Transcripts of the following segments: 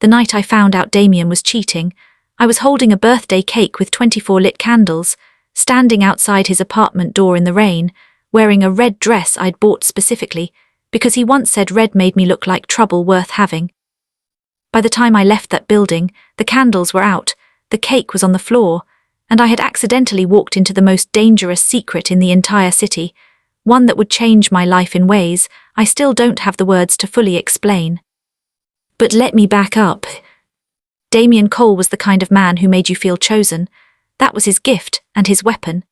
The night I found out Damien was cheating, I was holding a birthday cake with 24 lit candles, standing outside his apartment door in the rain, wearing a red dress I'd bought specifically, because he once said red made me look like trouble worth having. By the time I left that building, the candles were out, the cake was on the floor, and I had accidentally walked into the most dangerous secret in the entire city, one that would change my life in ways I still don't have the words to fully explain. But let me back up. Damien Cole was the kind of man who made you feel chosen. That was his gift and his weapon.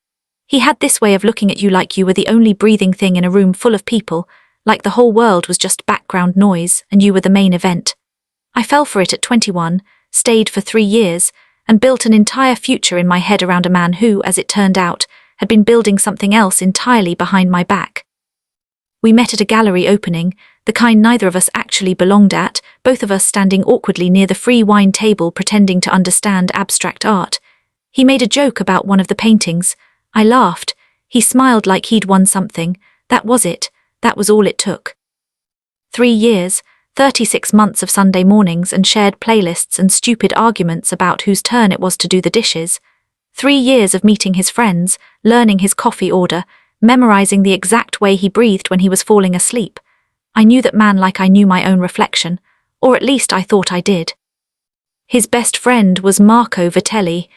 He had this way of looking at you like you were the only breathing thing in a room full of people, like the whole world was just background noise and you were the main event. I fell for it at 21, stayed for 3 years, and built an entire future in my head around a man who, as it turned out, had been building something else entirely behind my back. We met at a gallery opening, the kind neither of us actually belonged at, both of us standing awkwardly near the free wine table pretending to understand abstract art. He made a joke about one of the paintings. I laughed. He smiled like he'd won something. That was it. That was all it took. 3 years, 36 months of Sunday mornings and shared playlists and stupid arguments about whose turn it was to do the dishes. 3 years of meeting his friends, learning his coffee order, memorizing the exact way he breathed when he was falling asleep. I knew that man like I knew my own reflection, or at least I thought I did. His best friend was Marco Vitelli.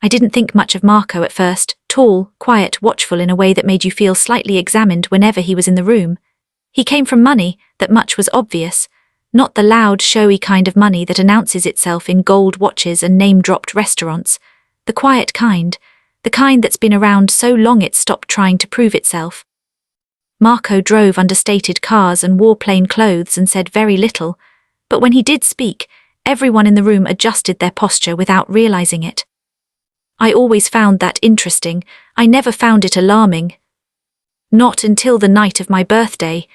I didn't think much of Marco at first, tall, quiet, watchful in a way that made you feel slightly examined whenever he was in the room. He came from money, that much was obvious, not the loud, showy kind of money that announces itself in gold watches and name-dropped restaurants, the quiet kind, the kind that's been around so long it stopped trying to prove itself. Marco drove understated cars and wore plain clothes and said very little, but when he did speak, everyone in the room adjusted their posture without realizing it. I always found that interesting. I never found it alarming. Not until the night of my birthday.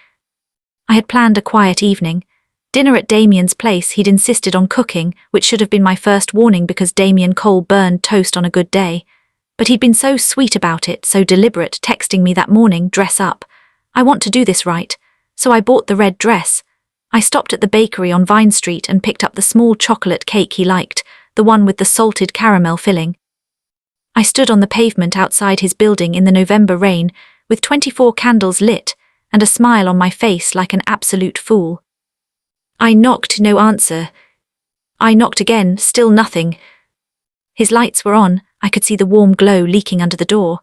I had planned a quiet evening. Dinner at Damien's place. He'd insisted on cooking, which should have been my first warning because Damien Cole burned toast on a good day. But he'd been so sweet about it, so deliberate, texting me that morning, dress up. I want to do this right. So I bought the red dress. I stopped at the bakery on Vine Street and picked up the small chocolate cake he liked, the one with the salted caramel filling. I stood on the pavement outside his building in the November rain, with 24 candles lit, and a smile on my face like an absolute fool. I knocked, no answer. I knocked again, still nothing. His lights were on, I could see the warm glow leaking under the door.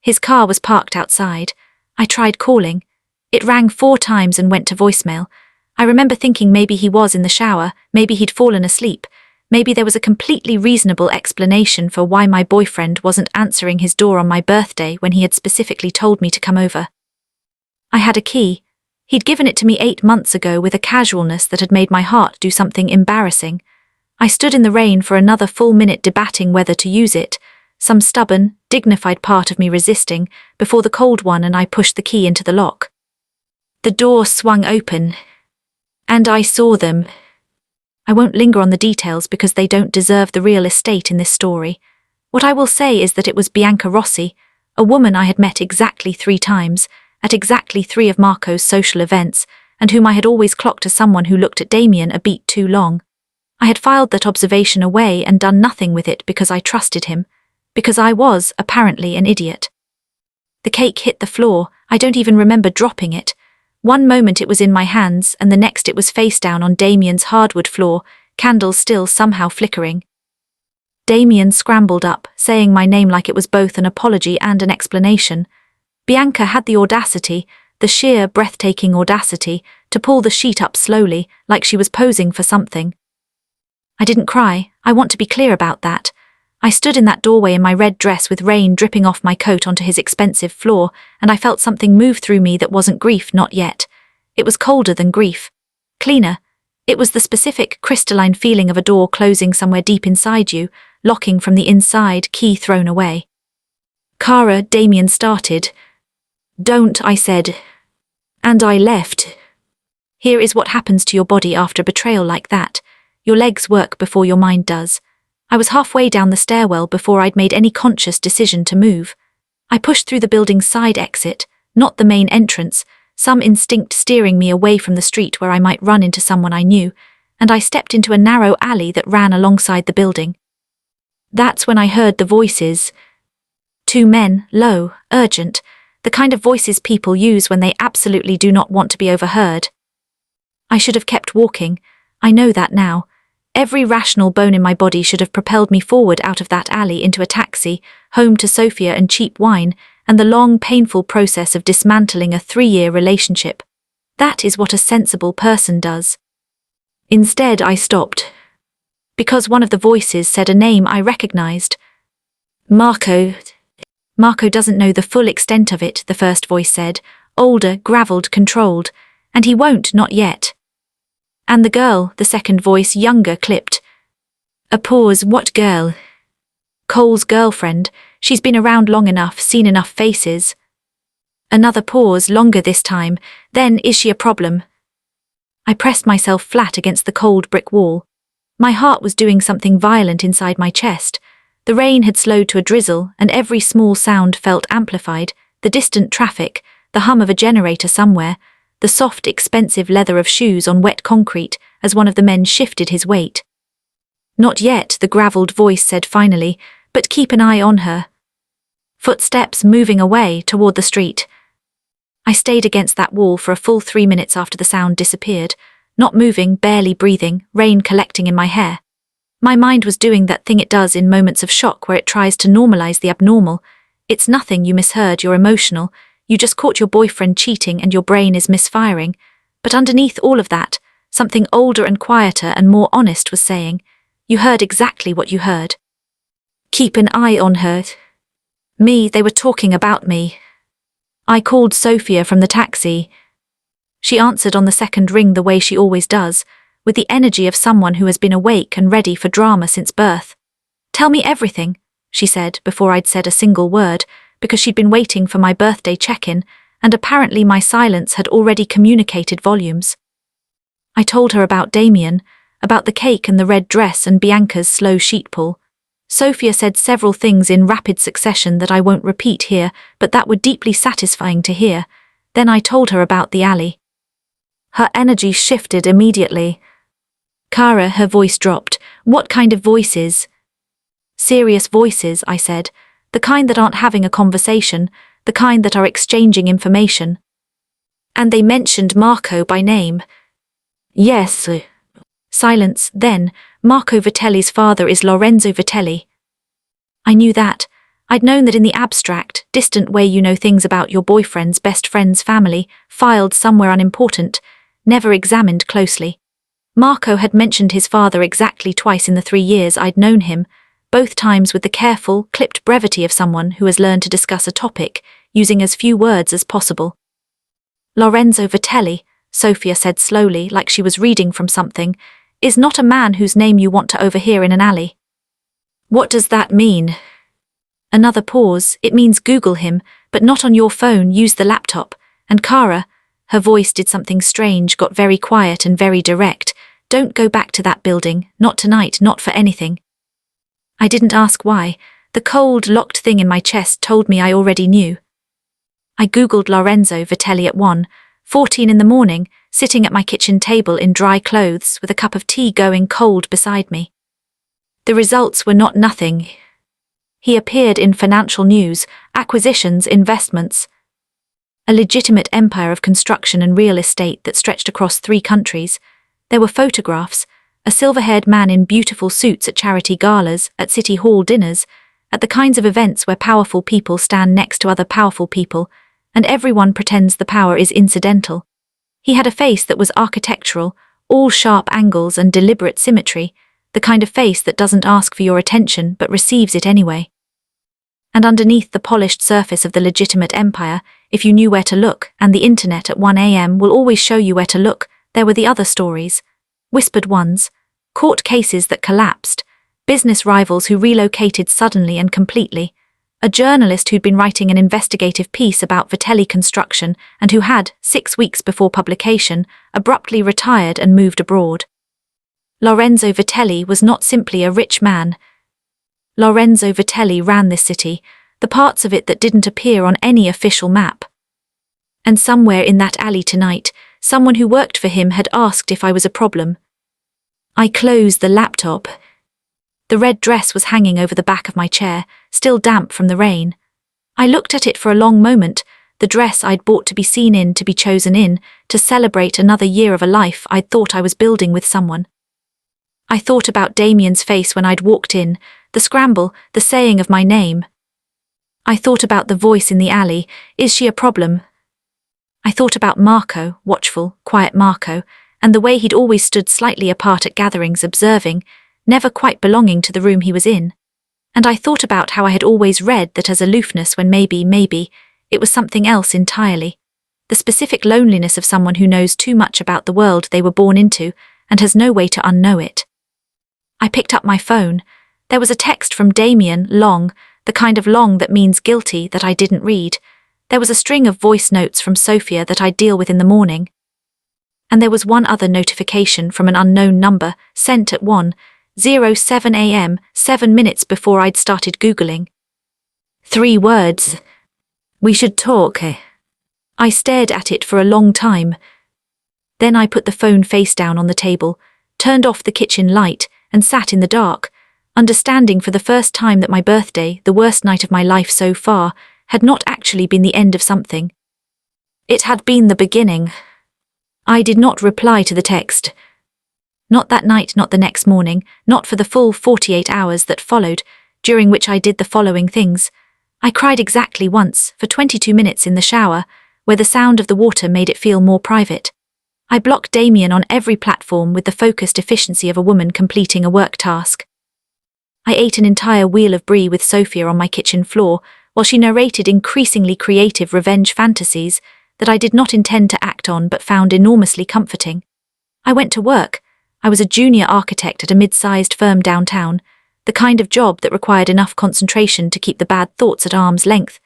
His car was parked outside. I tried calling. It rang 4 times and went to voicemail. I remember thinking maybe he was in the shower, maybe he'd fallen asleep, maybe there was a completely reasonable explanation for why my boyfriend wasn't answering his door on my birthday when he had specifically told me to come over. I had a key. He'd given it to me 8 months ago with a casualness that had made my heart do something embarrassing. I stood in the rain for another full minute debating whether to use it, some stubborn, dignified part of me resisting, before the cold one and I pushed the key into the lock. The door swung open, and I saw them. I won't linger on the details because they don't deserve the real estate in this story. What I will say is that it was Bianca Rossi, a woman I had met exactly 3 times, at exactly 3 of Marco's social events, and whom I had always clocked as someone who looked at Damien a beat too long. I had filed that observation away and done nothing with it because I trusted him, because I was, apparently, an idiot. The cake hit the floor. I don't even remember dropping it. One moment it was in my hands, and the next it was face down on Damien's hardwood floor, candles still somehow flickering. Damien scrambled up, saying my name like it was both an apology and an explanation. Bianca had the audacity, the sheer, breathtaking audacity, to pull the sheet up slowly, like she was posing for something. I didn't cry. I want to be clear about that. I stood in that doorway in my red dress with rain dripping off my coat onto his expensive floor, and I felt something move through me that wasn't grief, not yet. It was colder than grief. Cleaner. It was the specific, crystalline feeling of a door closing somewhere deep inside you, locking from the inside, key thrown away. Cara, Damien started. Don't, I said. And I left. Here is what happens to your body after betrayal like that. Your legs work before your mind does. I was halfway down the stairwell before I'd made any conscious decision to move. I pushed through the building's side exit, not the main entrance, some instinct steering me away from the street where I might run into someone I knew, and I stepped into a narrow alley that ran alongside the building. That's when I heard the voices. Two men, low, urgent, the kind of voices people use when they absolutely do not want to be overheard. I should have kept walking. I know that now. Every rational bone in my body should have propelled me forward out of that alley into a taxi, home to Sophia and cheap wine, and the long, painful process of dismantling a 3-year relationship. That is what a sensible person does. Instead, I stopped. Because one of the voices said a name I recognized. Marco. Marco doesn't know the full extent of it, the first voice said, older, gravelled, controlled, and he won't, not yet. And the girl, the second voice, younger, clipped. A pause. What girl? Cole's girlfriend. She's been around long enough, seen enough faces. Another pause, longer this time. Then, is she a problem? I pressed myself flat against the cold brick wall. My heart was doing something violent inside my chest. The rain had slowed to a drizzle, and every small sound felt amplified, the distant traffic, the hum of a generator somewhere, the soft, expensive leather of shoes on wet concrete as one of the men shifted his weight. Not yet, the gravelled voice said finally, but keep an eye on her. Footsteps moving away toward the street. I stayed against that wall for a full 3 minutes after the sound disappeared, not moving, barely breathing, rain collecting in my hair. My mind was doing that thing it does in moments of shock where it tries to normalize the abnormal. It's nothing you misheard, you're emotional. You just caught your boyfriend cheating and your brain is misfiring. But underneath all of that, something older and quieter and more honest was saying, you heard exactly what you heard. Keep an eye on her. Me, they were talking about me. I called Sophia from the taxi. She answered on the second ring the way she always does, with the energy of someone who has been awake and ready for drama since birth. Tell me everything, she said before I'd said a single word, because she'd been waiting for my birthday check-in, and apparently my silence had already communicated volumes. I told her about Damien, about the cake and the red dress and Bianca's slow sheet pull. Sophia said several things in rapid succession that I won't repeat here, but that were deeply satisfying to hear. Then I told her about the alley. Her energy shifted immediately. Kara, her voice dropped. What kind of voices? Serious voices, I said. The kind that aren't having a conversation, the kind that are exchanging information. And they mentioned Marco by name. Yes. Silence. Then, Marco Vitelli's father is Lorenzo Vitelli. I knew that. I'd known that in the abstract, distant way you know things about your boyfriend's best friend's family, filed somewhere unimportant, never examined closely. Marco had mentioned his father exactly twice in the 3 years I'd known him, both times with the careful, clipped brevity of someone who has learned to discuss a topic, using as few words as possible. Lorenzo Vitelli, Sophia said slowly, like she was reading from something, is not a man whose name you want to overhear in an alley. What does that mean? Another pause. It means Google him, but not on your phone, use the laptop. And Kara, her voice did something strange, got very quiet and very direct. Don't go back to that building, not tonight, not for anything. I didn't ask why. The cold, locked thing in my chest told me I already knew. I Googled Lorenzo Vitelli at 1:14 in the morning, sitting at my kitchen table in dry clothes with a cup of tea going cold beside me. The results were not nothing. He appeared in financial news, acquisitions, investments. A legitimate empire of construction and real estate that stretched across 3 countries. There were photographs, a silver-haired man in beautiful suits at charity galas, at city hall dinners, at the kinds of events where powerful people stand next to other powerful people, and everyone pretends the power is incidental. He had a face that was architectural, all sharp angles and deliberate symmetry, the kind of face that doesn't ask for your attention but receives it anyway. And underneath the polished surface of the legitimate empire, if you knew where to look, and the internet at 1 a.m. will always show you where to look, there were the other stories. Whispered ones, court cases that collapsed, business rivals who relocated suddenly and completely, a journalist who'd been writing an investigative piece about Vitelli construction and who had, 6 weeks before publication, abruptly retired and moved abroad. Lorenzo Vitelli was not simply a rich man. Lorenzo Vitelli ran this city, the parts of it that didn't appear on any official map. And somewhere in that alley tonight, someone who worked for him had asked if I was a problem. I closed the laptop. The red dress was hanging over the back of my chair, still damp from the rain. I looked at it for a long moment, the dress I'd bought to be seen in, to be chosen in, to celebrate another year of a life I'd thought I was building with someone. I thought about Damien's face when I'd walked in, the scramble, the saying of my name. I thought about the voice in the alley, is she a problem? I thought about Marco, watchful, quiet Marco, and the way he'd always stood slightly apart at gatherings observing, never quite belonging to the room he was in. And I thought about how I had always read that as aloofness when maybe, it was something else entirely. The specific loneliness of someone who knows too much about the world they were born into and has no way to unknow it. I picked up my phone. There was a text from Damien, long, the kind of long that means guilty, that I didn't read. There was a string of voice notes from Sophia that I'd deal with in the morning. And there was one other notification from an unknown number, sent at 1:07 a.m., 7 minutes before I'd started Googling. 3 words. We should talk. I stared at it for a long time. Then I put the phone face down on the table, turned off the kitchen light, and sat in the dark, understanding for the first time that my birthday, the worst night of my life so far, had not actually been the end of something. It had been the beginning. I did not reply to the text. Not that night, not the next morning, not for the full 48 hours that followed, during which I did the following things. I cried exactly once, for 22 minutes in the shower, where the sound of the water made it feel more private. I blocked Damien on every platform with the focused efficiency of a woman completing a work task. I ate an entire wheel of brie with Sophia on my kitchen floor, while she narrated increasingly creative revenge fantasies that I did not intend to act on but found enormously comforting. I went to work. I was a junior architect at a mid-sized firm downtown, the kind of job that required enough concentration to keep the bad thoughts at arm's length,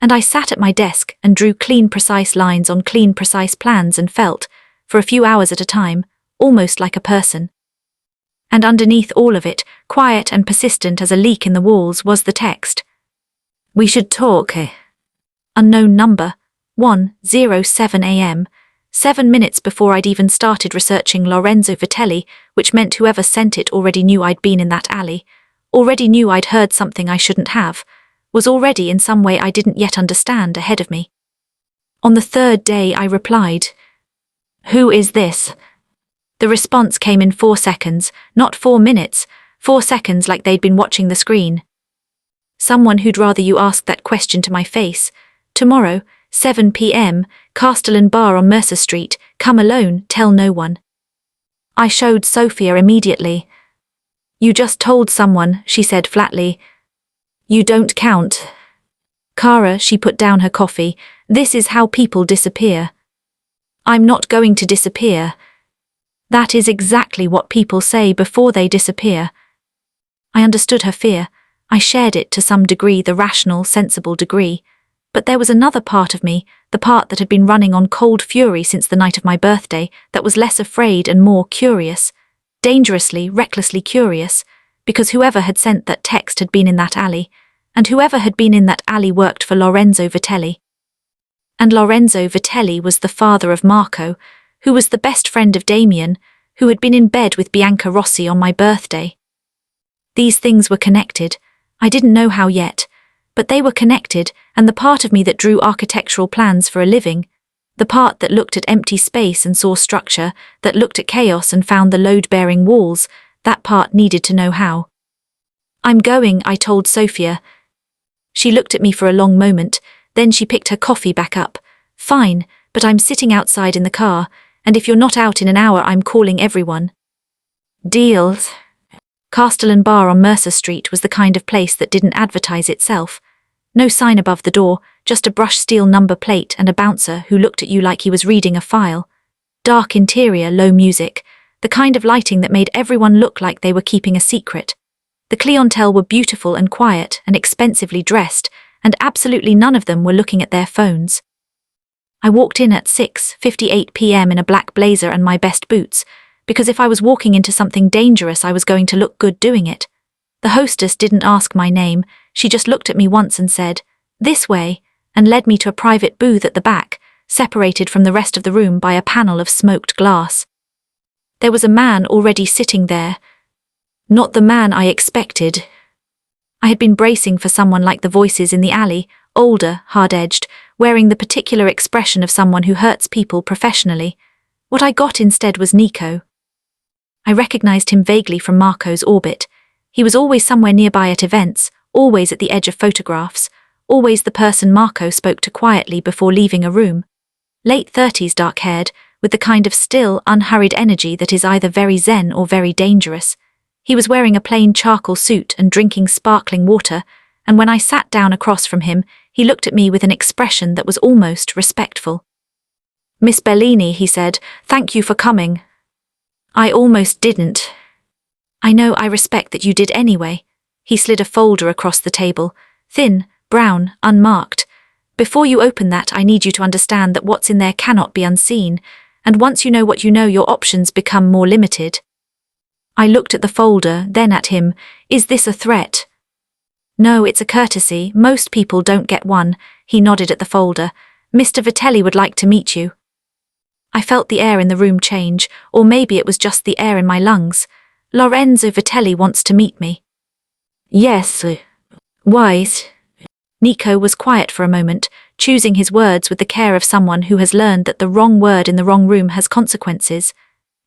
and I sat at my desk and drew clean, precise lines on clean, precise plans and felt, for a few hours at a time, almost like a person. And underneath all of it, quiet and persistent as a leak in the walls, was the text. We should talk. Unknown number, 1:07 a.m., 7 minutes before I'd even started researching Lorenzo Vitelli, which meant whoever sent it already knew I'd been in that alley, already knew I'd heard something I shouldn't have, was already in some way I didn't yet understand ahead of me. On the 3rd day I replied, "Who is this?" The response came in 4 seconds, not 4 minutes, 4 seconds, like they'd been watching the screen. Someone who'd rather you ask that question to my face. Tomorrow, 7 p.m, Castellan Bar on Mercer Street, come alone, tell no one. I showed Sophia immediately. You just told someone, she said flatly. You don't count. Cara, she put down her coffee, this is how people disappear. I'm not going to disappear. That is exactly what people say before they disappear. I understood her fear. I shared it to some degree, the rational, sensible degree. But there was another part of me, the part that had been running on cold fury since the night of my birthday, that was less afraid and more curious, dangerously, recklessly curious, because whoever had sent that text had been in that alley, and whoever had been in that alley worked for Lorenzo Vitelli. And Lorenzo Vitelli was the father of Marco, who was the best friend of Damien, who had been in bed with Bianca Rossi on my birthday. These things were connected. I didn't know how yet, but they were connected, and the part of me that drew architectural plans for a living, the part that looked at empty space and saw structure, that looked at chaos and found the load-bearing walls, that part needed to know how. I'm going, I told Sophia. She looked at me for a long moment, then she picked her coffee back up. Fine, but I'm sitting outside in the car, and if you're not out in an hour I'm calling everyone. Deals. Castellan Bar on Mercer Street was the kind of place that didn't advertise itself. No sign above the door, just a brushed steel number plate and a bouncer who looked at you like he was reading a file. Dark interior, low music, the kind of lighting that made everyone look like they were keeping a secret. The clientele were beautiful and quiet and expensively dressed, and absolutely none of them were looking at their phones. I walked in at 6:58 p.m. in a black blazer and my best boots, because if I was walking into something dangerous I was going to look good doing it. The hostess didn't ask my name, she just looked at me once and said, "This way," and led me to a private booth at the back, separated from the rest of the room by a panel of smoked glass. There was a man already sitting there. Not the man I expected. I had been bracing for someone like the voices in the alley, older, hard-edged, wearing the particular expression of someone who hurts people professionally. What I got instead was Nico. I recognized him vaguely from Marco's orbit. He was always somewhere nearby at events, always at the edge of photographs, always the person Marco spoke to quietly before leaving a room. Late 30s, dark-haired, with the kind of still, unhurried energy that is either very zen or very dangerous. He was wearing a plain charcoal suit and drinking sparkling water, and when I sat down across from him, he looked at me with an expression that was almost respectful. "Miss Bellini," he said, "thank you for coming." I almost didn't. "I know, I respect that you did anyway." He slid a folder across the table, thin, brown, unmarked. "Before you open that, I need you to understand that what's in there cannot be unseen, and once you know what you know, your options become more limited." I looked at the folder, then at him. "Is this a threat?" "No, it's a courtesy. Most people don't get one." He nodded at the folder. "Mr. Vitelli would like to meet you." I felt the air in the room change, or maybe it was just the air in my lungs. "Lorenzo Vitelli wants to meet me." "Yes. Why?" Nico was quiet for a moment, choosing his words with the care of someone who has learned that the wrong word in the wrong room has consequences.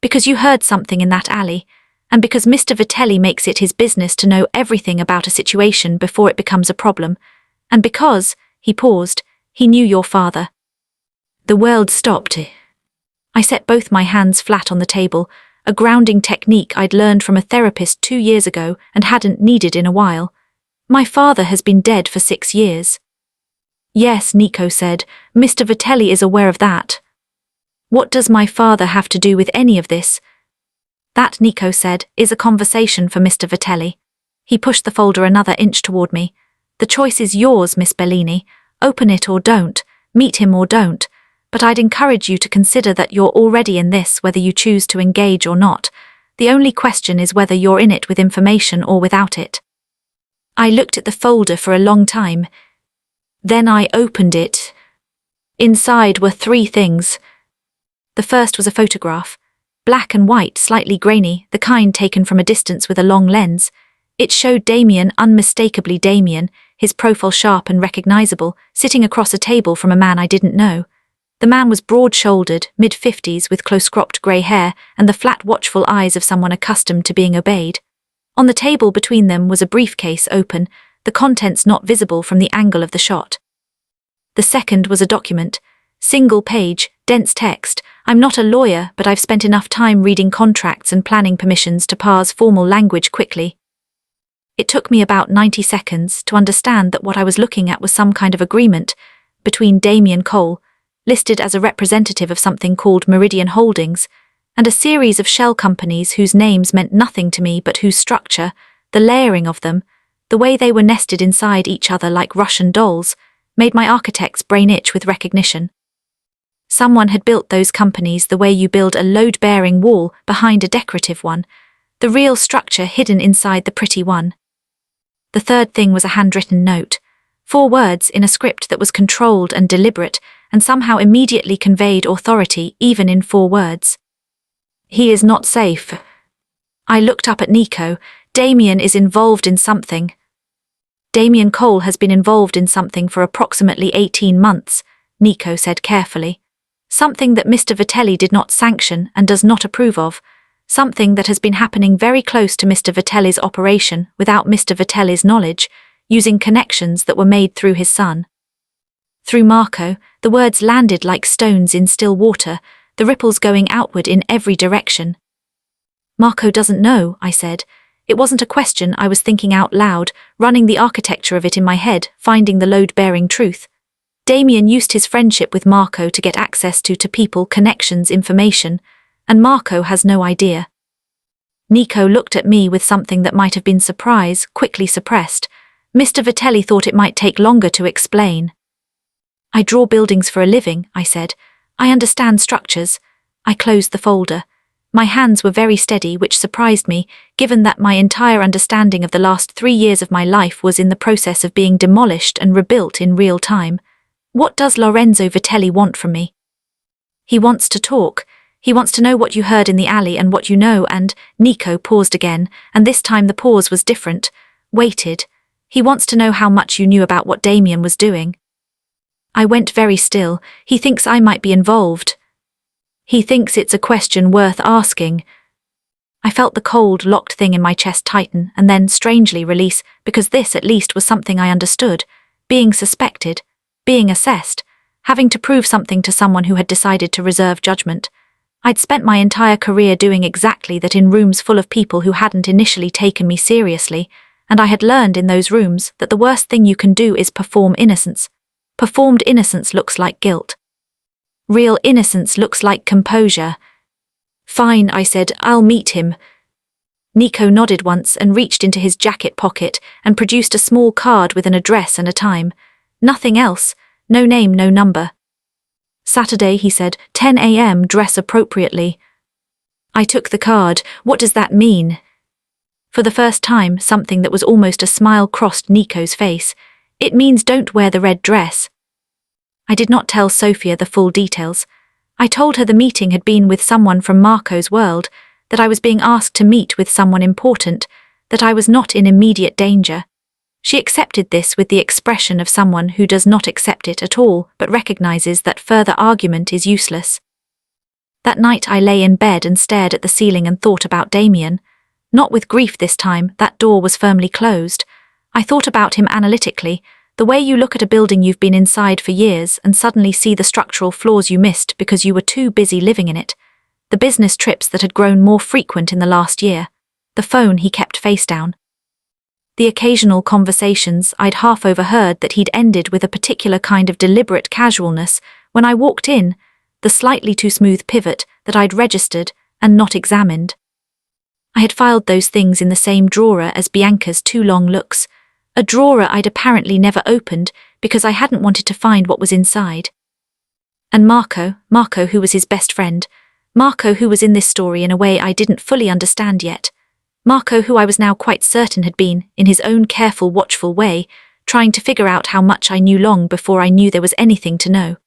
"Because you heard something in that alley, and because Mr. Vitelli makes it his business to know everything about a situation before it becomes a problem, and because," he paused, "he knew your father." The world stopped. I set both my hands flat on the table, a grounding technique I'd learned from a therapist 2 years ago and hadn't needed in a while. "My father has been dead for 6 years. "Yes," Nico said, "Mr. Vitelli is aware of that." "What does my father have to do with any of this?" "That," Nico said, "is a conversation for Mr. Vitelli." He pushed the folder another inch toward me. "The choice is yours, Miss Bellini. Open it or don't, meet him or don't. But I'd encourage you to consider that you're already in this whether you choose to engage or not. The only question is whether you're in it with information or without it." I looked at the folder for a long time. Then I opened it. Inside were 3 things. The first was a photograph. Black and white, slightly grainy, the kind taken from a distance with a long lens. It showed Damien, unmistakably Damien, his profile sharp and recognizable, sitting across a table from a man I didn't know. The man was broad-shouldered, mid-50s, with close-cropped grey hair and the flat, watchful eyes of someone accustomed to being obeyed. On the table between them was a briefcase open, the contents not visible from the angle of the shot. The second was a document. Single page, dense text. I'm not a lawyer, but I've spent enough time reading contracts and planning permissions to parse formal language quickly. It took me about 90 seconds to understand that what I was looking at was some kind of agreement between Damien Cole, listed as a representative of something called Meridian Holdings, and a series of shell companies whose names meant nothing to me but whose structure, the layering of them, the way they were nested inside each other like Russian dolls, made my architect's brain itch with recognition. Someone had built those companies the way you build a load-bearing wall behind a decorative one, the real structure hidden inside the pretty one. The third thing was a handwritten note, 4 words in a script that was controlled and deliberate, and somehow immediately conveyed authority even in 4 words. "He is not safe." I looked up at Nico. "Damien is involved in something." "Damien Cole has been involved in something for approximately 18 months, Nico said carefully. "Something that Mr. Vitelli did not sanction and does not approve of. Something that has been happening very close to Mr. Vitelli's operation without Mr. Vitelli's knowledge, using connections that were made through his son." Through Marco, the words landed like stones in still water, the ripples going outward in every direction. "Marco doesn't know," I said. It wasn't a question, I was thinking out loud, running the architecture of it in my head, finding the load-bearing truth. Damien used his friendship with Marco to get access to people, connections, information, and Marco has no idea. Nico looked at me with something that might have been surprise, quickly suppressed. "Mr. Vitelli thought it might take longer to explain." "I draw buildings for a living," I said. "I understand structures." I closed the folder. My hands were very steady, which surprised me, given that my entire understanding of the last 3 years of my life was in the process of being demolished and rebuilt in real time. "What does Lorenzo Vitelli want from me?" "He wants to talk. He wants to know what you heard in the alley and what you know, and Nico paused again, and this time the pause was different. Waited. He wants to know how much you knew about what Damien was doing. I went very still. He thinks I might be involved. He thinks it's a question worth asking. I felt the cold, locked thing in my chest tighten and then, strangely, release, because this at least was something I understood. Being suspected, being assessed, having to prove something to someone who had decided to reserve judgment. I'd spent my entire career doing exactly that in rooms full of people who hadn't initially taken me seriously, and I had learned in those rooms that the worst thing you can do is perform innocence. Performed innocence looks like guilt. Real innocence looks like composure. Fine, I said, I'll meet him. Nico nodded once and reached into his jacket pocket and produced a small card with an address and a time. Nothing else, no name, no number. Saturday, he said, 10 a.m, dress appropriately. I took the card. What does that mean? For the first time, something that was almost a smile crossed Nico's face. It means don't wear the red dress. I did not tell Sophia the full details. I told her the meeting had been with someone from Marco's world, that I was being asked to meet with someone important, that I was not in immediate danger. She accepted this with the expression of someone who does not accept it at all, but recognizes that further argument is useless. That night I lay in bed and stared at the ceiling and thought about Damien. Not with grief this time, that door was firmly closed. I thought about him analytically, the way you look at a building you've been inside for years and suddenly see the structural flaws you missed because you were too busy living in it. The business trips that had grown more frequent in the last year. The phone he kept face down. The occasional conversations I'd half overheard that he'd ended with a particular kind of deliberate casualness when I walked in, the slightly too smooth pivot that I'd registered and not examined. I had filed those things in the same drawer as Bianca's 2 long looks, a drawer I'd apparently never opened because I hadn't wanted to find what was inside. And Marco who was his best friend, Marco who was in this story in a way I didn't fully understand yet, Marco who I was now quite certain had been, in his own careful, watchful way, trying to figure out how much I knew long before I knew there was anything to know.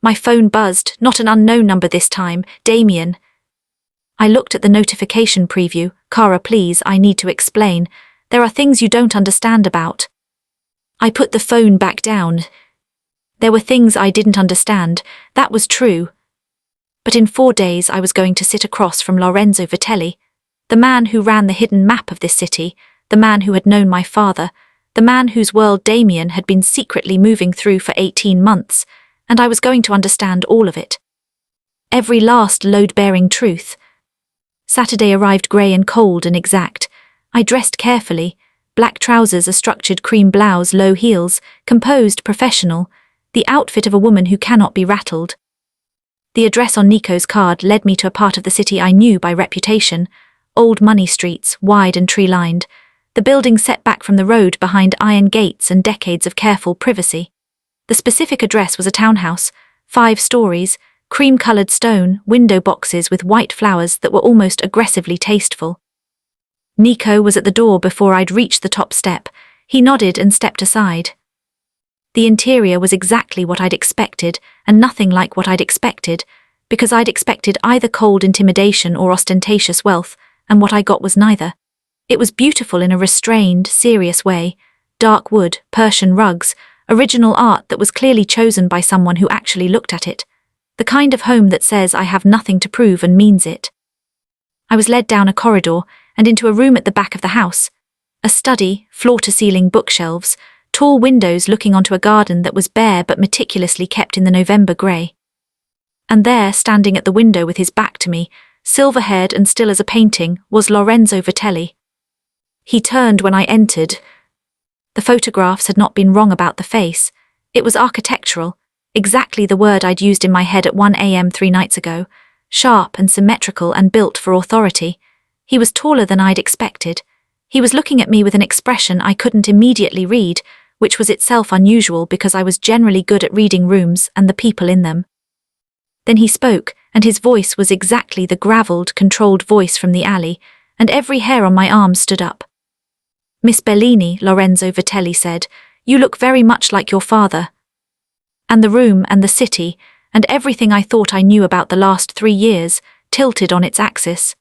My phone buzzed, not an unknown number this time, Damien. I looked at the notification preview. Cara, please, I need to explain. There are things you don't understand about. I put the phone back down. There were things I didn't understand, that was true. But in 4 days I was going to sit across from Lorenzo Vitelli, the man who ran the hidden map of this city, the man who had known my father, the man whose world Damien had been secretly moving through for 18 months, and I was going to understand all of it. Every last load-bearing truth. Saturday arrived grey and cold and exact. I dressed carefully, black trousers, a structured cream blouse, low heels, composed, professional, the outfit of a woman who cannot be rattled. The address on Nico's card led me to a part of the city I knew by reputation, old money streets, wide and tree-lined, the building set back from the road behind iron gates and decades of careful privacy. The specific address was a townhouse, 5 stories, cream-coloured stone, window boxes with white flowers that were almost aggressively tasteful. Nico was at the door before I'd reached the top step. He nodded and stepped aside. The interior was exactly what I'd expected, and nothing like what I'd expected, because I'd expected either cold intimidation or ostentatious wealth, and what I got was neither. It was beautiful in a restrained, serious way. Dark wood, Persian rugs, original art that was clearly chosen by someone who actually looked at it. The kind of home that says I have nothing to prove and means it. I was led down a corridor and into a room at the back of the house. A study, floor-to-ceiling bookshelves, tall windows looking onto a garden that was bare but meticulously kept in the November grey. And there, standing at the window with his back to me, silver-haired and still as a painting, was Lorenzo Vitelli. He turned when I entered. The photographs had not been wrong about the face. It was architectural, exactly the word I'd used in my head at 1 a.m. 3 nights ago, sharp and symmetrical and built for authority. He was taller than I'd expected. He was looking at me with an expression I couldn't immediately read, which was itself unusual because I was generally good at reading rooms and the people in them. Then he spoke, and his voice was exactly the gravelled, controlled voice from the alley, and every hair on my arm stood up. "Miss Bellini," Lorenzo Vitelli said, "you look very much like your father." And the room and the city, and everything I thought I knew about the last 3 years tilted on its axis.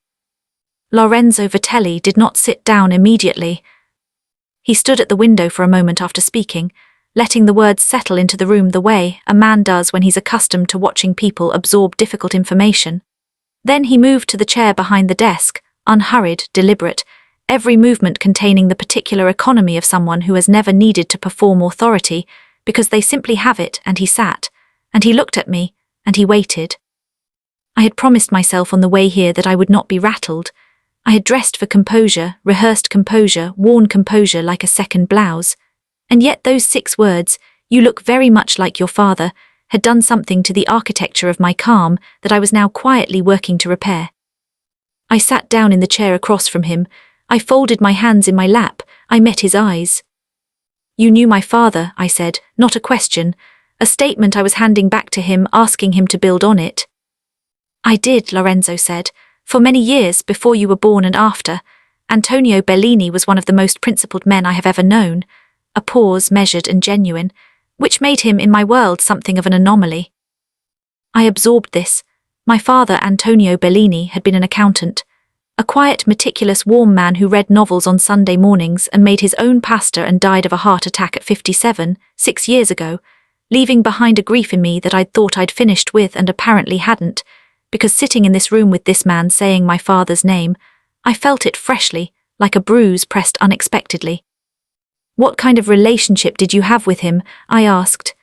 Lorenzo Vitelli did not sit down immediately. He stood at the window for a moment after speaking, letting the words settle into the room the way a man does when he's accustomed to watching people absorb difficult information. Then he moved to the chair behind the desk, unhurried, deliberate, every movement containing the particular economy of someone who has never needed to perform authority because they simply have it, and he sat, and he looked at me, and he waited. I had promised myself on the way here that I would not be rattled. I had dressed for composure, rehearsed composure, worn composure like a second blouse. And yet those 6 words, "You look very much like your father," had done something to the architecture of my calm that I was now quietly working to repair. I sat down in the chair across from him. I folded my hands in my lap. I met his eyes. "You knew my father," I said, not a question, a statement I was handing back to him, asking him to build on it. "I did," Lorenzo said, "for many years before you were born and after. Antonio Bellini was one of the most principled men I have ever known." A pause, measured and genuine, which made him in my world something of an anomaly. I absorbed this. My father, Antonio Bellini, had been an accountant, a quiet, meticulous, warm man who read novels on Sunday mornings and made his own pasta and died of a heart attack at 57, 6 years ago, leaving behind a grief in me that I'd thought I'd finished with and apparently hadn't, because sitting in this room with this man saying my father's name, I felt it freshly, like a bruise pressed unexpectedly. "What kind of relationship did you have with him?" I asked.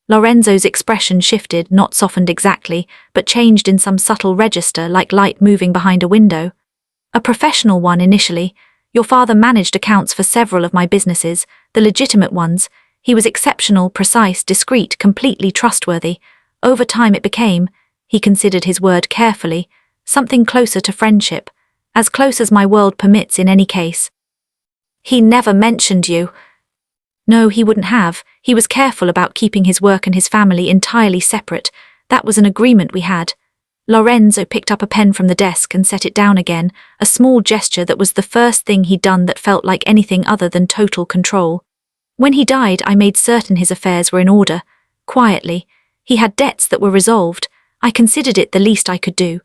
Lorenzo's expression shifted, not softened exactly, but changed in some subtle register like light moving behind a window. "A professional one initially. Your father managed accounts for several of my businesses, the legitimate ones. He was exceptional, precise, discreet, completely trustworthy. Over time it became," he considered his word carefully, "something closer to friendship, as close as my world permits in any case." "He never mentioned you." "No, he wouldn't have. He was careful about keeping his work and his family entirely separate. That was an agreement we had." Lorenzo picked up a pen from the desk and set it down again, a small gesture that was the first thing he'd done that felt like anything other than total control. "When he died, I made certain his affairs were in order. Quietly. He had debts that were resolved. I considered it the least I could do."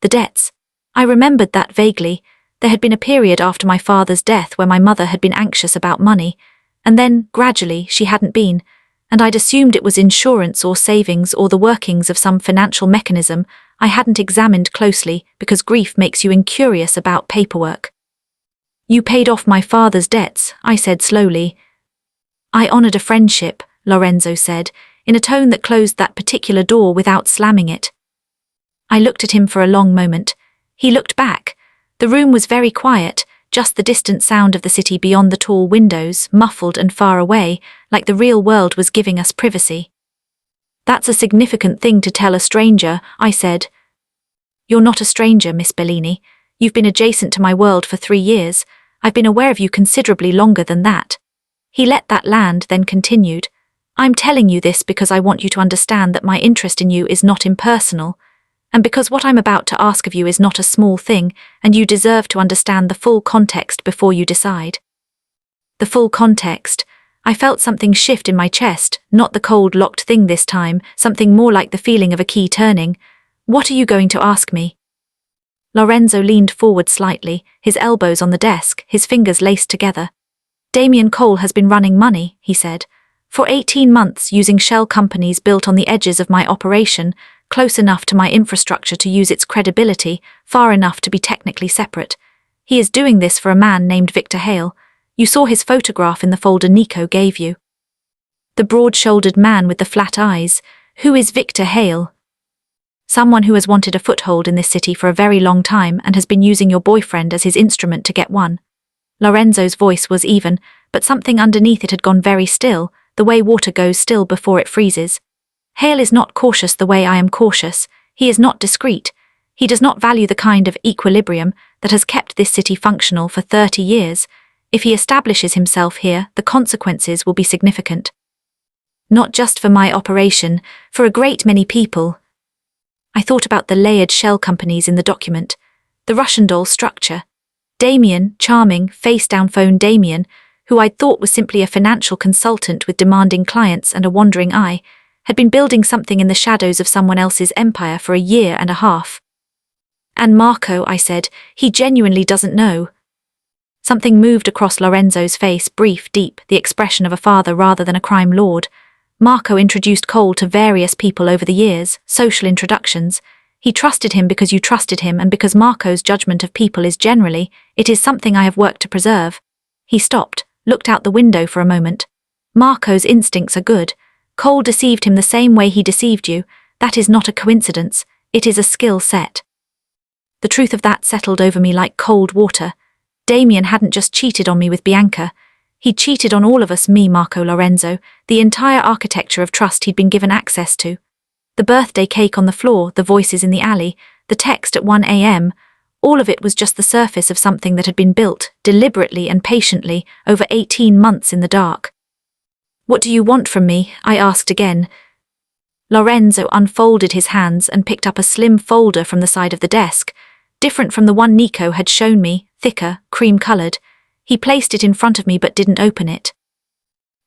The debts. I remembered that vaguely. There had been a period after my father's death where my mother had been anxious about money, and then, gradually, she hadn't been, and I'd assumed it was insurance or savings or the workings of some financial mechanism I hadn't examined closely because grief makes you incurious about paperwork. "You paid off my father's debts," I said slowly. "I honored a friendship," Lorenzo said, in a tone that closed that particular door without slamming it. I looked at him for a long moment. He looked back. The room was very quiet, just the distant sound of the city beyond the tall windows, muffled and far away, like the real world was giving us privacy. "That's a significant thing to tell a stranger," I said. "You're not a stranger, Miss Bellini. You've been adjacent to my world for 3 years. I've been aware of you considerably longer than that." He let that land, then continued. "I'm telling you this because I want you to understand that my interest in you is not impersonal, and because what I'm about to ask of you is not a small thing, and you deserve to understand the full context before you decide." The full context. I felt something shift in my chest, not the cold locked thing this time, something more like the feeling of a key turning. "What are you going to ask me?" Lorenzo leaned forward slightly, his elbows on the desk, his fingers laced together. "Damien Cole has been running money," he said, "for 18 months using shell companies built on the edges of my operation, close enough to my infrastructure to use its credibility, far enough to be technically separate. He is doing this for a man named Victor Hale. You saw his photograph in the folder Nico gave you." The broad-shouldered man with the flat eyes. "Who is Victor Hale?" "Someone who has wanted a foothold in this city for a very long time and has been using your boyfriend as his instrument to get one." Lorenzo's voice was even, but something underneath it had gone very still, the way water goes still before it freezes. "Hale is not cautious the way I am cautious. He is not discreet. He does not value the kind of equilibrium that has kept this city functional for 30 years. If he establishes himself here, the consequences will be significant. Not just for my operation, for a great many people." I thought about the layered shell companies in the document, the Russian doll structure. Damien, charming, face-down phone Damien, who I'd thought was simply a financial consultant with demanding clients and a wandering eye, had been building something in the shadows of someone else's empire for a year and a half. And Marco, I said, he genuinely doesn't know. Something moved across Lorenzo's face, brief, deep, the expression of a father rather than a crime lord. Marco introduced Cole to various people over the years, social introductions. He trusted him because you trusted him, and because Marco's judgment of people is generally, it is something I have worked to preserve. He stopped, looked out the window for a moment. Marco's instincts are good. Cole deceived him the same way he deceived you. That is not a coincidence, it is a skill set. The truth of that settled over me like cold water. Damien hadn't just cheated on me with Bianca. He'd cheated on all of us, me, Marco, Lorenzo, the entire architecture of trust he'd been given access to. The birthday cake on the floor, the voices in the alley, the text at 1 a.m., all of it was just the surface of something that had been built, deliberately and patiently, over 18 months in the dark. What do you want from me? I asked again. Lorenzo unfolded his hands and picked up a slim folder from the side of the desk, different from the one Nico had shown me, thicker, cream-coloured. He placed it in front of me but didn't open it.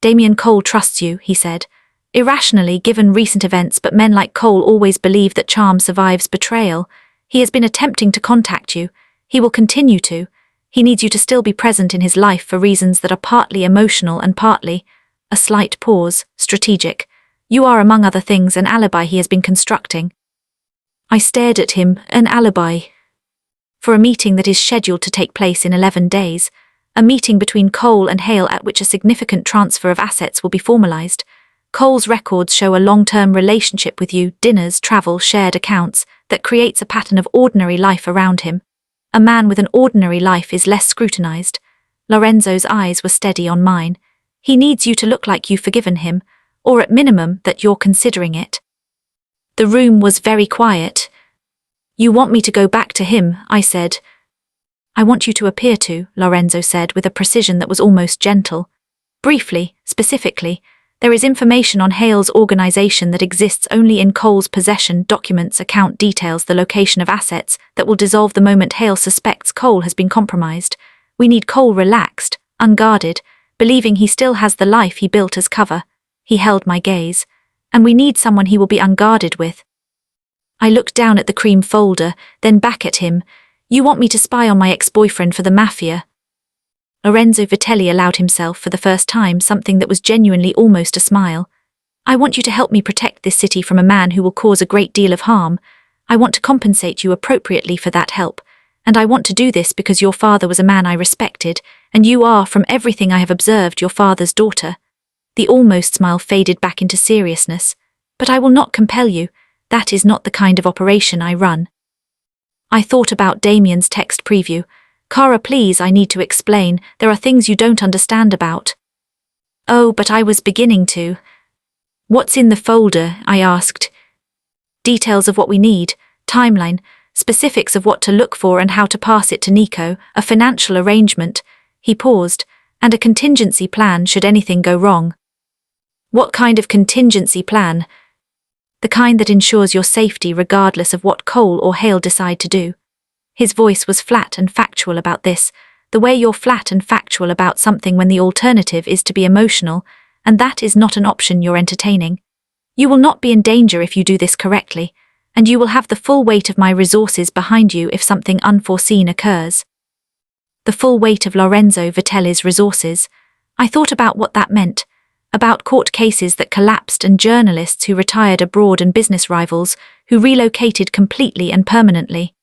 Damien Cole trusts you, he said. Irrationally, given recent events, but men like Cole always believe that charm survives betrayal. He has been attempting to contact you. He will continue to. He needs you to still be present in his life for reasons that are partly emotional and partly, a slight pause, strategic. You are, among other things, an alibi he has been constructing. I stared at him. An alibi? For a meeting that is scheduled to take place in 11 days, a meeting between Cole and Hale at which a significant transfer of assets will be formalized. Cole's records show a long-term relationship with you, dinners, travel, shared accounts, that creates a pattern of ordinary life around him. A man with an ordinary life is less scrutinized. Lorenzo's eyes were steady on mine. He needs you to look like you've forgiven him, or at minimum that you're considering it. The room was very quiet. You want me to go back to him, I said. I want you to appear to, Lorenzo said with a precision that was almost gentle. Briefly, specifically, there is information on Hale's organization that exists only in Cole's possession, documents, account details, the location of assets, that will dissolve the moment Hale suspects Cole has been compromised. We need Cole relaxed, unguarded, believing he still has the life he built as cover. He held my gaze. And we need someone he will be unguarded with. I looked down at the cream folder, then back at him. You want me to spy on my ex-boyfriend for the Mafia? Lorenzo Vitelli allowed himself for the first time something that was genuinely almost a smile. I want you to help me protect this city from a man who will cause a great deal of harm. I want to compensate you appropriately for that help, and I want to do this because your father was a man I respected, and you are, from everything I have observed, your father's daughter. The almost smile faded back into seriousness. But I will not compel you. That is not the kind of operation I run. I thought about Damien's text preview. Cara, please, I need to explain. There are things you don't understand about. Oh, but I was beginning to. What's in the folder? I asked. Details of what we need, timeline, specifics of what to look for and how to pass it to Nico, a financial arrangement. He paused, and a contingency plan should anything go wrong. What kind of contingency plan? The kind that ensures your safety regardless of what Cole or Hale decide to do. His voice was flat and factual about this, the way you're flat and factual about something when the alternative is to be emotional, and that is not an option you're entertaining. You will not be in danger if you do this correctly, and you will have the full weight of my resources behind you if something unforeseen occurs. The full weight of Lorenzo Vitelli's resources. I thought about what that meant, about court cases that collapsed and journalists who retired abroad and business rivals who relocated completely and permanently.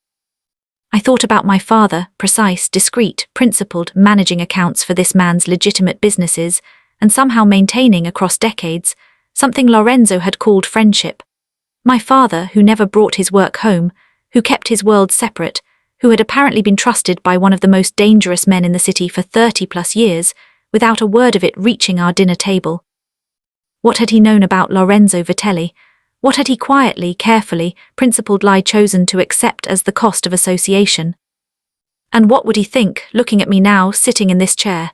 I thought about my father, precise, discreet, principled, managing accounts for this man's legitimate businesses and somehow maintaining across decades something Lorenzo had called friendship. My father, who never brought his work home, who kept his world separate, who had apparently been trusted by one of the most dangerous men in the city for 30+ years, without a word of it reaching our dinner table. What had he known about Lorenzo Vitelli? What had he quietly, carefully, principled lie chosen to accept as the cost of association? And what would he think, looking at me now, sitting in this chair?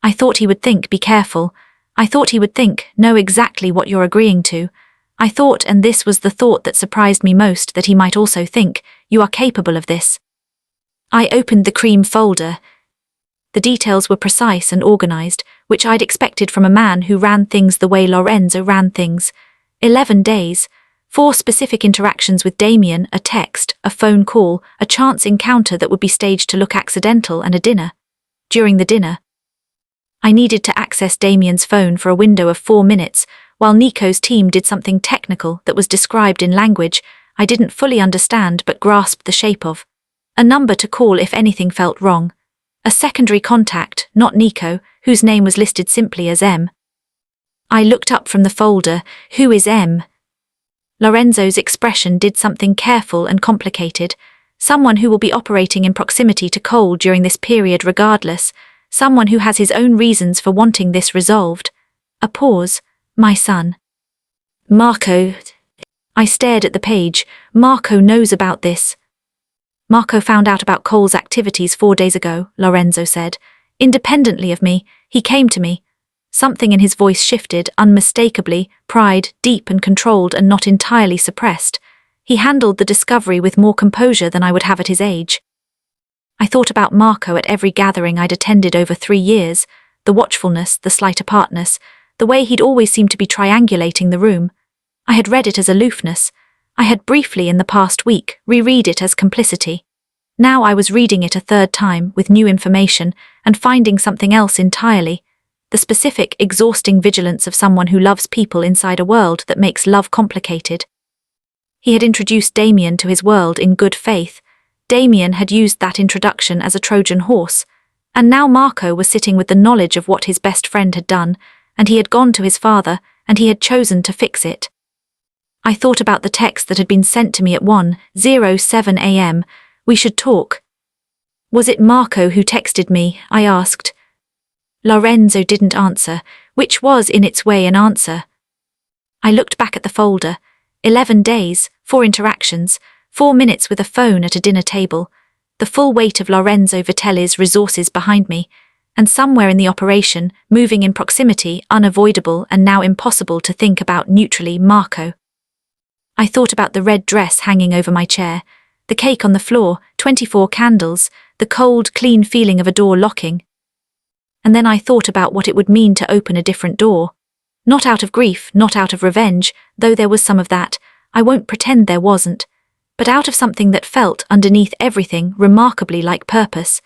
I thought he would think, be careful. I thought he would think, know exactly what you're agreeing to. I thought, and this was the thought that surprised me most, that he might also think, you are capable of this. I opened the cream folder. The details were precise and organized, which I'd expected from a man who ran things the way Lorenzo ran things. 11 days, 4 specific interactions with Damien, a text, a phone call, a chance encounter that would be staged to look accidental, and a dinner. During the dinner, I needed to access Damien's phone for a window of 4 minutes, while Nico's team did something technical that was described in language I didn't fully understand but grasped the shape of. A number to call if anything felt wrong. A secondary contact, not Nico, whose name was listed simply as M. I looked up from the folder. Who is M? Lorenzo's expression did something careful and complicated. Someone who will be operating in proximity to Cole during this period regardless. Someone who has his own reasons for wanting this resolved. A pause. My son. Marco. I stared at the page. Marco knows about this. Marco found out about Cole's activities 4 days ago, Lorenzo said. Independently of me, he came to me. Something in his voice shifted, unmistakably, pride, deep and controlled and not entirely suppressed. He handled the discovery with more composure than I would have at his age. I thought about Marco at every gathering I'd attended over 3 years, the watchfulness, the slight apartness, the way he'd always seemed to be triangulating the room. I had read it as aloofness. I had briefly in the past week reread it as complicity. Now I was reading it a third time with new information and finding something else entirely. The specific, exhausting vigilance of someone who loves people inside a world that makes love complicated. He had introduced Damien to his world in good faith. Damien had used that introduction as a Trojan horse, and now Marco was sitting with the knowledge of what his best friend had done, and he had gone to his father, and he had chosen to fix it. I thought about the text that had been sent to me at 1:07 a.m. We should talk. Was it Marco who texted me? I asked. Lorenzo didn't answer, which was in its way an answer. I looked back at the folder. 11 days, 4 interactions, 4 minutes with a phone at a dinner table, the full weight of Lorenzo Vitelli's resources behind me, and somewhere in the operation, moving in proximity, unavoidable and now impossible to think about neutrally, Marco. I thought about the red dress hanging over my chair, the cake on the floor, 24 candles, the cold, clean feeling of a door locking. And then I thought about what it would mean to open a different door. Not out of grief, not out of revenge, though there was some of that, I won't pretend there wasn't, but out of something that felt, underneath everything, remarkably like purpose,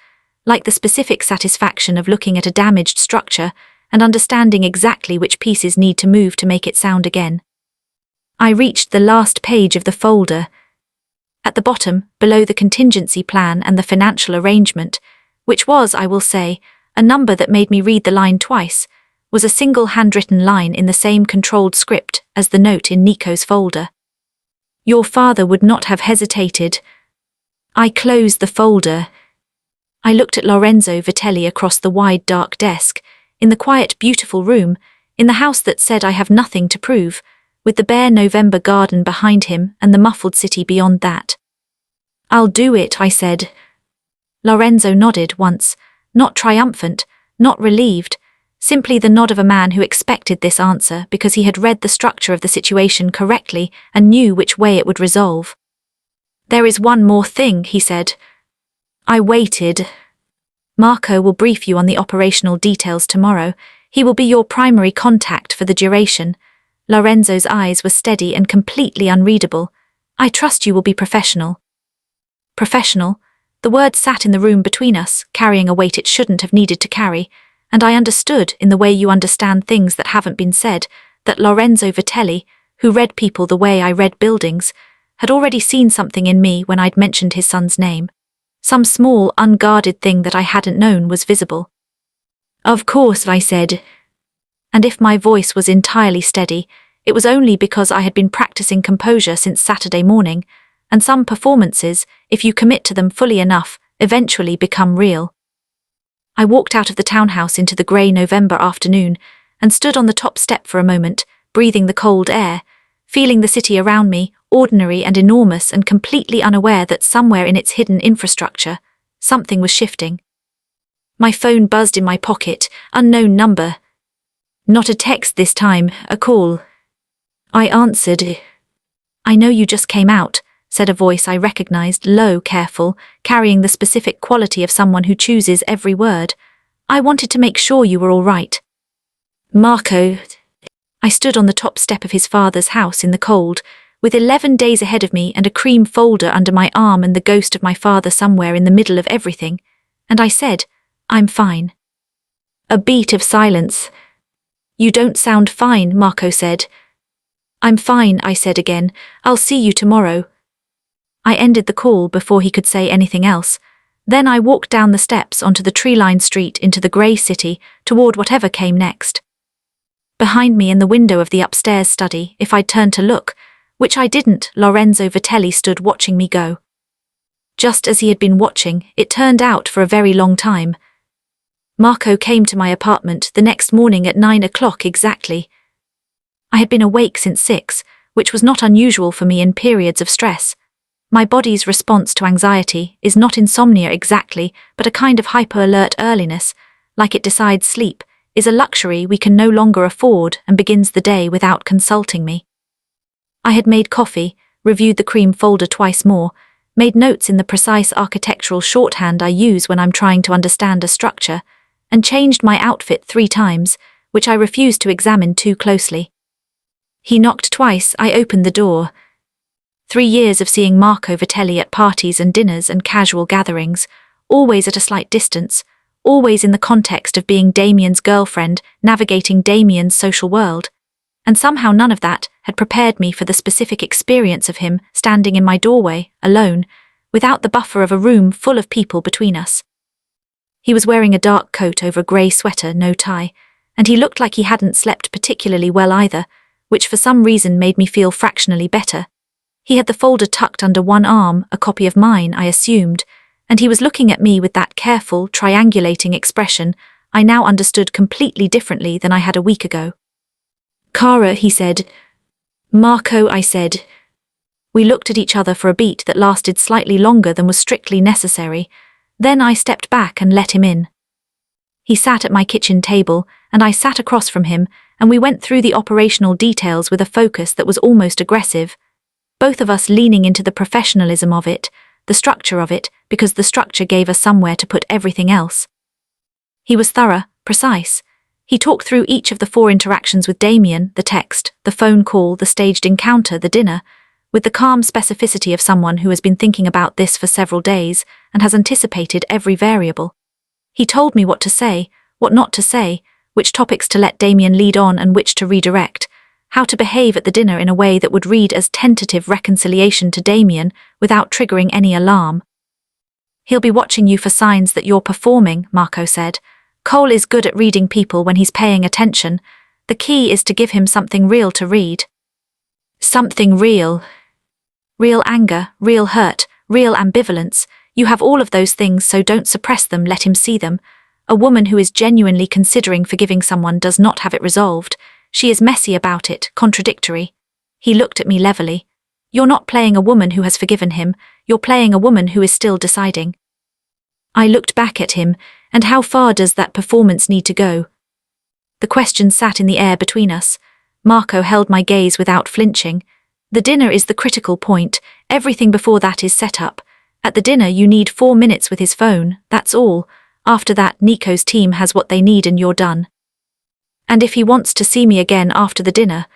like the specific satisfaction of looking at a damaged structure and understanding exactly which pieces need to move to make it sound again. I reached the last page of the folder. At the bottom, below the contingency plan and the financial arrangement, which was, I will say, a number that made me read the line twice, was a single handwritten line in the same controlled script as the note in Nico's folder. Your father would not have hesitated. I closed the folder. I looked at Lorenzo Vitelli across the wide dark desk, in the quiet beautiful room, in the house that said I have nothing to prove, with the bare November garden behind him and the muffled city beyond that. I'll do it, I said. Lorenzo nodded once, not triumphant, not relieved, simply the nod of a man who expected this answer because he had read the structure of the situation correctly and knew which way it would resolve. There is one more thing, he said. I waited. Marco will brief you on the operational details tomorrow. He will be your primary contact for the duration. Lorenzo's eyes were steady and completely unreadable. I trust you will be professional. Professional? The word sat in the room between us, carrying a weight it shouldn't have needed to carry, and I understood, in the way you understand things that haven't been said, that Lorenzo Vitelli, who read people the way I read buildings, had already seen something in me when I'd mentioned his son's name. Some small, unguarded thing that I hadn't known was visible. Of course, I said. And if my voice was entirely steady, it was only because I had been practicing composure since Saturday morning, and some performances, if you commit to them fully enough, eventually become real. I walked out of the townhouse into the grey November afternoon and stood on the top step for a moment, breathing the cold air, feeling the city around me, ordinary and enormous and completely unaware that somewhere in its hidden infrastructure, something was shifting. My phone buzzed in my pocket, unknown number. Not a text this time, a call. I answered. I know you just came out, said a voice I recognized, low, careful, carrying the specific quality of someone who chooses every word. I wanted to make sure you were all right. Marco. I stood on the top step of his father's house in the cold, with 11 days ahead of me and a cream folder under my arm and the ghost of my father somewhere in the middle of everything, and I said, "I'm fine." A beat of silence. "You don't sound fine," Marco said. "I'm fine," I said again. "I'll see you tomorrow." I ended the call before he could say anything else. Then I walked down the steps onto the tree-lined street into the grey city, toward whatever came next. Behind me in the window of the upstairs study, if I'd turned to look, which I didn't, Lorenzo Vitelli stood watching me go. Just as he had been watching, it turned out, for a very long time. Marco came to my apartment the next morning at 9 o'clock exactly. I had been awake since 6, which was not unusual for me in periods of stress. My body's response to anxiety is not insomnia exactly, but a kind of hyper-alert earliness, like it decides sleep, is a luxury we can no longer afford and begins the day without consulting me. I had made coffee, reviewed the cream folder twice more, made notes in the precise architectural shorthand I use when I'm trying to understand a structure, and changed my outfit 3 times, which I refused to examine too closely. He knocked twice. I opened the door. 3 years of seeing Marco Vitelli at parties and dinners and casual gatherings, always at a slight distance, always in the context of being Damien's girlfriend, navigating Damien's social world. And somehow none of that had prepared me for the specific experience of him standing in my doorway, alone, without the buffer of a room full of people between us. He was wearing a dark coat over a grey sweater, no tie, and he looked like he hadn't slept particularly well either, which for some reason made me feel fractionally better. He had the folder tucked under one arm, a copy of mine, I assumed, and he was looking at me with that careful, triangulating expression I now understood completely differently than I had a week ago. "Cara," he said. "Marco," I said. We looked at each other for a beat that lasted slightly longer than was strictly necessary. Then I stepped back and let him in. He sat at my kitchen table, and I sat across from him, and we went through the operational details with a focus that was almost aggressive, both of us leaning into the professionalism of it, the structure of it, because the structure gave us somewhere to put everything else. He was thorough, precise. He talked through each of the 4 interactions with Damien, the text, the phone call, the staged encounter, the dinner, with the calm specificity of someone who has been thinking about this for several days and has anticipated every variable. He told me what to say, what not to say, which topics to let Damien lead on and which to redirect, how to behave at the dinner in a way that would read as tentative reconciliation to Damien without triggering any alarm. "He'll be watching you for signs that you're performing," Marco said. "Cole is good at reading people when he's paying attention. The key is to give him something real to read." Something real. Real anger, real hurt, real ambivalence. You have all of those things, so don't suppress them, let him see them. A woman who is genuinely considering forgiving someone does not have it resolved. She is messy about it, contradictory. He looked at me levelly. "You're not playing a woman who has forgiven him, you're playing a woman who is still deciding." I looked back at him, and how far does that performance need to go? The question sat in the air between us. Marco held my gaze without flinching. The dinner is the critical point, everything before that is set up. At the dinner you need 4 minutes with his phone, that's all. After that Nico's team has what they need and you're done. And if he wants to see me again after the dinner,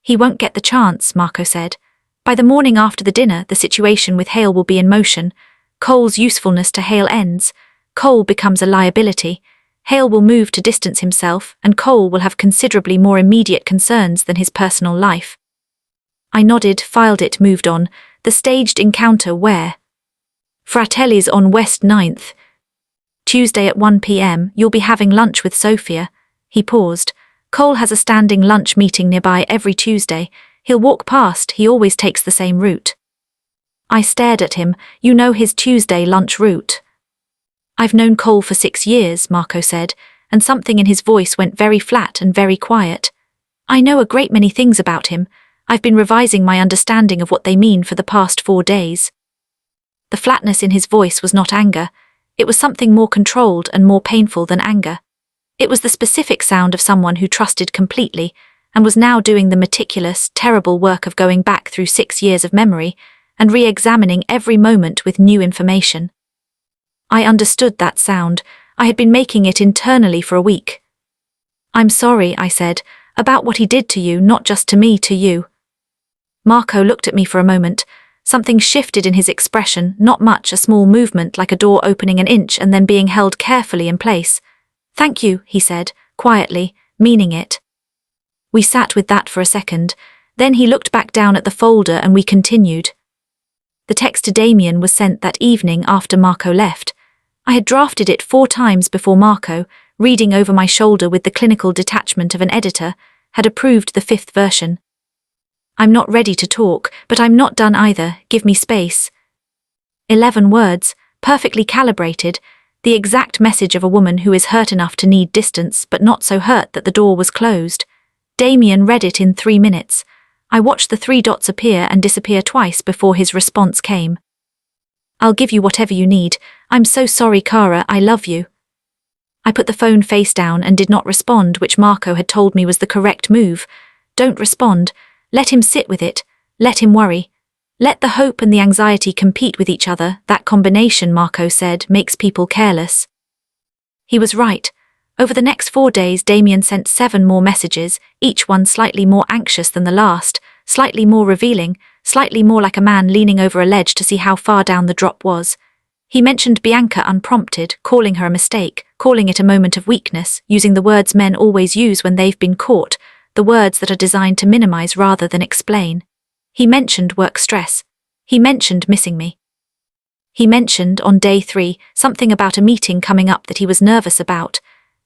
he won't get the chance, Marco said. By the morning after the dinner, the situation with Hale will be in motion. Cole's usefulness to Hale ends. Cole becomes a liability. Hale will move to distance himself, and Cole will have considerably more immediate concerns than his personal life. I nodded, filed it, moved on. The staged encounter where? Fratelli's on West 9th. Tuesday at 1 p.m, you'll be having lunch with Sophia. He paused. Cole has a standing lunch meeting nearby every Tuesday. He'll walk past, he always takes the same route. I stared at him. You know his Tuesday lunch route? I've known Cole for 6 years, Marco said, and something in his voice went very flat and very quiet. I know a great many things about him. I've been revising my understanding of what they mean for the past 4 days. The flatness in his voice was not anger. It was something more controlled and more painful than anger. It was the specific sound of someone who trusted completely and was now doing the meticulous, terrible work of going back through 6 years of memory and re-examining every moment with new information. I understood that sound. I had been making it internally for a week. "I'm sorry," I said. About what he did to you, not just to me, to you. Marco looked at me for a moment. Something shifted in his expression, not much, a small movement like a door opening an inch and then being held carefully in place. Thank you, he said, quietly, meaning it. We sat with that for a second. Then he looked back down at the folder and we continued. The text to Damien was sent that evening after Marco left. I had drafted it 4 times before Marco, reading over my shoulder with the clinical detachment of an editor, had approved the 5th version. I'm not ready to talk, but I'm not done either, give me space. 11 words, perfectly calibrated, the exact message of a woman who is hurt enough to need distance but not so hurt that the door was closed. Damien read it in 3 minutes. I watched the 3 dots appear and disappear twice before his response came. I'll give you whatever you need. I'm so sorry, Cara, I love you. I put the phone face down and did not respond, which Marco had told me was the correct move. Don't respond. Let him sit with it. Let him worry. Let the hope and the anxiety compete with each other. That combination, Marco said, makes people careless. He was right. Over the next 4 days, Damien sent 7 more messages, each one slightly more anxious than the last, slightly more revealing, slightly more like a man leaning over a ledge to see how far down the drop was. He mentioned Bianca unprompted, calling her a mistake, calling it a moment of weakness, using the words men always use when they've been caught, the words that are designed to minimize rather than explain. He mentioned work stress. He mentioned missing me. He mentioned, on day 3, something about a meeting coming up that he was nervous about,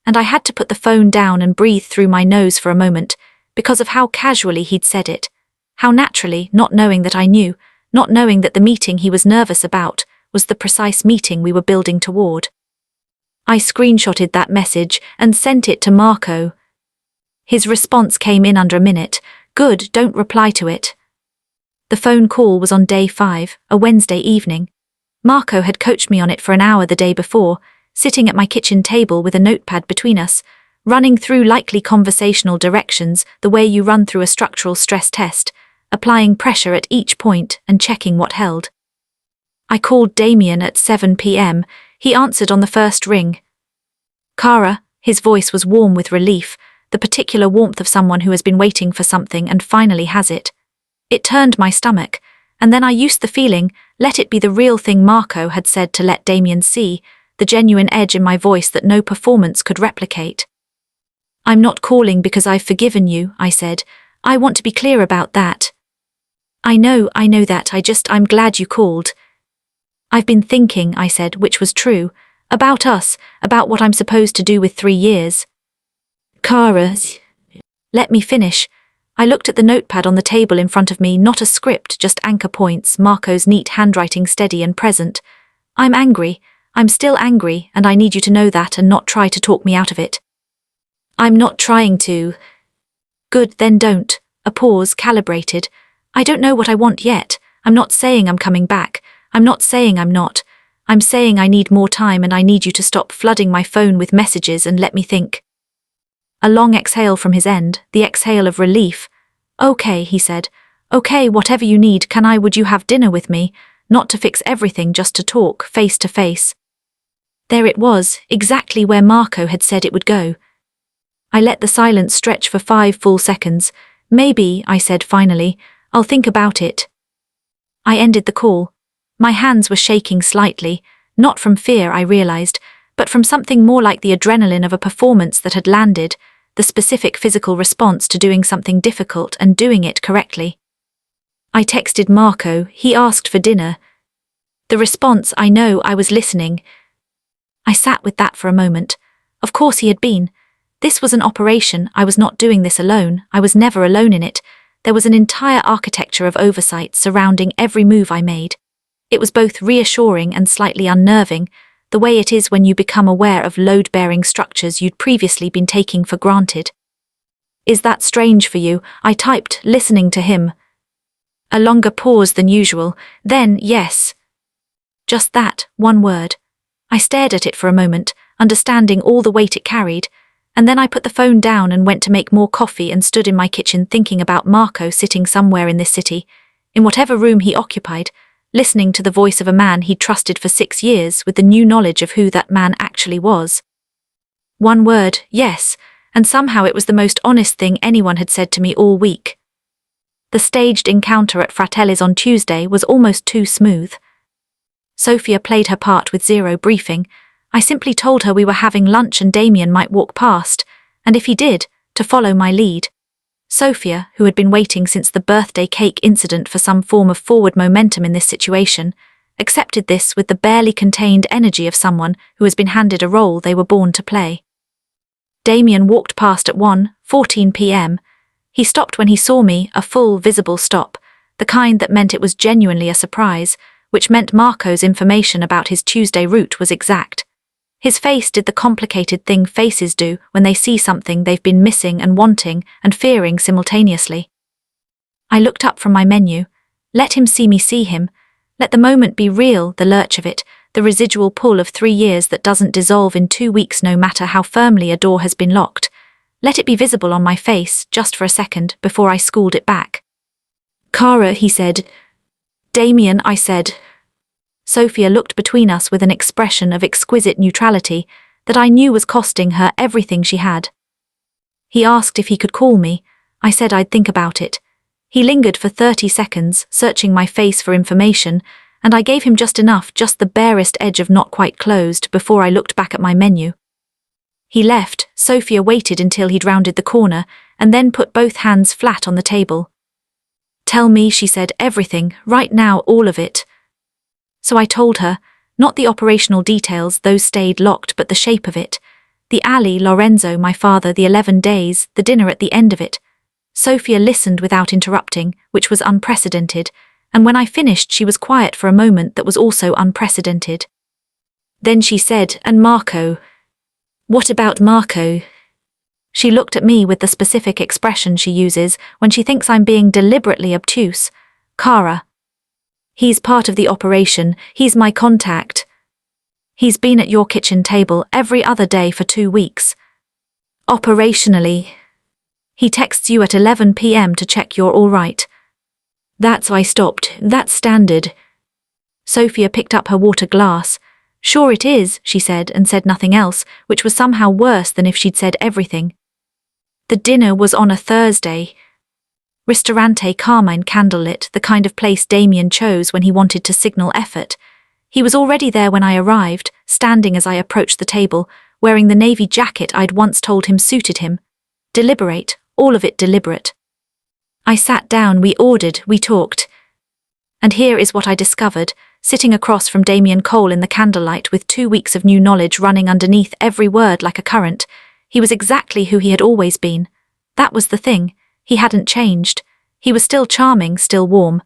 and I had to put the phone down and breathe through my nose for a moment, because of how casually he'd said it, how naturally, not knowing that I knew, not knowing that the meeting he was nervous about was the precise meeting we were building toward. I screenshotted that message and sent it to Marco. His response came in under a minute. Good, don't reply to it. The phone call was on day 5, a Wednesday evening. Marco had coached me on it for an hour the day before, sitting at my kitchen table with a notepad between us, running through likely conversational directions the way you run through a structural stress test, applying pressure at each point and checking what held. I called Damien at 7 p.m. He answered on the first ring. Cara, his voice was warm with relief, the particular warmth of someone who has been waiting for something and finally has it. It turned my stomach, and then I used the feeling, let it be the real thing Marco had said to let Damien see, the genuine edge in my voice that no performance could replicate. I'm not calling because I've forgiven you, I said. I want to be clear about that. I know that, I'm glad you called. I've been thinking, I said, which was true, about us, about what I'm supposed to do with 3 years. Cara, let me finish. I looked at the notepad on the table in front of me, not a script, just anchor points, Marco's neat handwriting steady and present. I'm angry. I'm still angry, and I need you to know that and not try to talk me out of it. I'm not trying to. Good, then don't. A pause, calibrated. I don't know what I want yet. I'm not saying I'm coming back. I'm not saying I'm not. I'm saying I need more time and I need you to stop flooding my phone with messages and let me think. A long exhale from his end, the exhale of relief. Okay, he said. Okay, whatever you need, would you have dinner with me? Not to fix everything, just to talk, face to face. There it was, exactly where Marco had said it would go. I let the silence stretch for 5 full seconds. Maybe, I said finally, I'll think about it. I ended the call. My hands were shaking slightly, not from fear, I realized, but from something more like the adrenaline of a performance that had landed, the specific physical response to doing something difficult and doing it correctly. I texted Marco, he asked for dinner. The response, I know, I was listening. I sat with that for a moment. Of course he had been. This was an operation, I was not doing this alone, I was never alone in it. There was an entire architecture of oversight surrounding every move I made. It was both reassuring and slightly unnerving, the way it is when you become aware of load-bearing structures you'd previously been taking for granted. Is that strange for you? I typed, listening to him. A longer pause than usual, then yes. Just that, one word. I stared at it for a moment, understanding all the weight it carried, and then I put the phone down and went to make more coffee and stood in my kitchen thinking about Marco sitting somewhere in this city, in whatever room he occupied, listening to the voice of a man he'd trusted for 6 years with the new knowledge of who that man actually was. One word, yes, and somehow it was the most honest thing anyone had said to me all week. The staged encounter at Fratelli's on Tuesday was almost too smooth. Sophia played her part with zero briefing. I simply told her we were having lunch and Damien might walk past, and if he did, to follow my lead. Sophia, who had been waiting since the birthday cake incident for some form of forward momentum in this situation, accepted this with the barely contained energy of someone who has been handed a role they were born to play. Damien walked past at 1:14 p.m. He stopped when he saw me, a full, visible stop, the kind that meant it was genuinely a surprise, which meant Marco's information about his Tuesday route was exact. His face did the complicated thing faces do when they see something they've been missing and wanting and fearing simultaneously. I looked up from my menu. Let him see me see him. Let the moment be real, the lurch of it, the residual pull of 3 years that doesn't dissolve in 2 weeks no matter how firmly a door has been locked. Let it be visible on my face, just for a second, before I schooled it back. "Cara," he said. "Damien," I said. Sophia looked between us with an expression of exquisite neutrality that I knew was costing her everything she had. He asked if he could call me. I said I'd think about it. He lingered for 30 seconds, searching my face for information, and I gave him just enough, just the barest edge of not quite closed, before I looked back at my menu. He left. Sophia waited until he'd rounded the corner, and then put both hands flat on the table. "Tell me," she said, "everything, right now, all of it." So I told her, not the operational details, those stayed locked, but the shape of it. The alley, Lorenzo, my father, the 11 days, the dinner at the end of it. Sophia listened without interrupting, which was unprecedented, and when I finished she was quiet for a moment that was also unprecedented. Then she said, "And Marco? What about Marco?" She looked at me with the specific expression she uses when she thinks I'm being deliberately obtuse. "Cara. He's part of the operation, he's my contact. He's been at your kitchen table every other day for 2 weeks. Operationally. He texts you at 11 p.m. to check you're all right." That's I stopped. "That's standard." Sophia picked up her water glass. "Sure it is," she said, and said nothing else, which was somehow worse than if she'd said everything. The dinner was on a Thursday. Ristorante Carmine, candlelit, the kind of place Damien chose when he wanted to signal effort. He was already there when I arrived, standing as I approached the table, wearing the navy jacket I'd once told him suited him. Deliberate, all of it deliberate. I sat down, we ordered, we talked. And here is what I discovered, sitting across from Damien Cole in the candlelight with 2 weeks of new knowledge running underneath every word like a current. He was exactly who he had always been. That was the thing. He hadn't changed. He was still charming, still warm.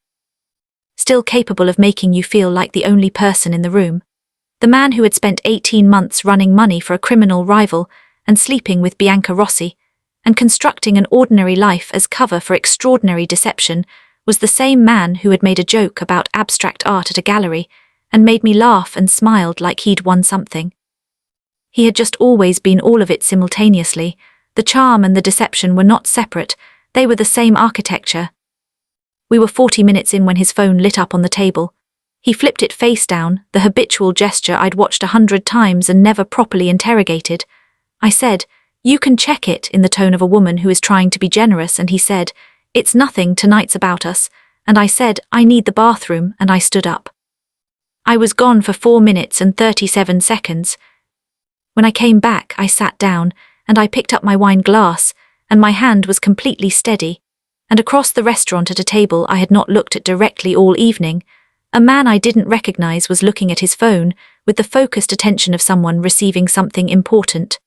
Still capable of making you feel like the only person in the room. The man who had spent 18 months running money for a criminal rival and sleeping with Bianca Rossi, and constructing an ordinary life as cover for extraordinary deception, was the same man who had made a joke about abstract art at a gallery and made me laugh and smiled like he'd won something. He had just always been all of it simultaneously. The charm and the deception were not separate, they were the same architecture. We were 40 minutes in when his phone lit up on the table. He flipped it face down, the habitual gesture I'd watched 100 times and never properly interrogated. I said, "You can check it," in the tone of a woman who is trying to be generous, and he said, "It's nothing, tonight's about us," and I said, "I need the bathroom," and I stood up. I was gone for 4 minutes and 37 seconds. When I came back, I sat down, and I picked up my wine glass, and my hand was completely steady, and across the restaurant at a table I had not looked at directly all evening, a man I didn't recognize was looking at his phone with the focused attention of someone receiving something important.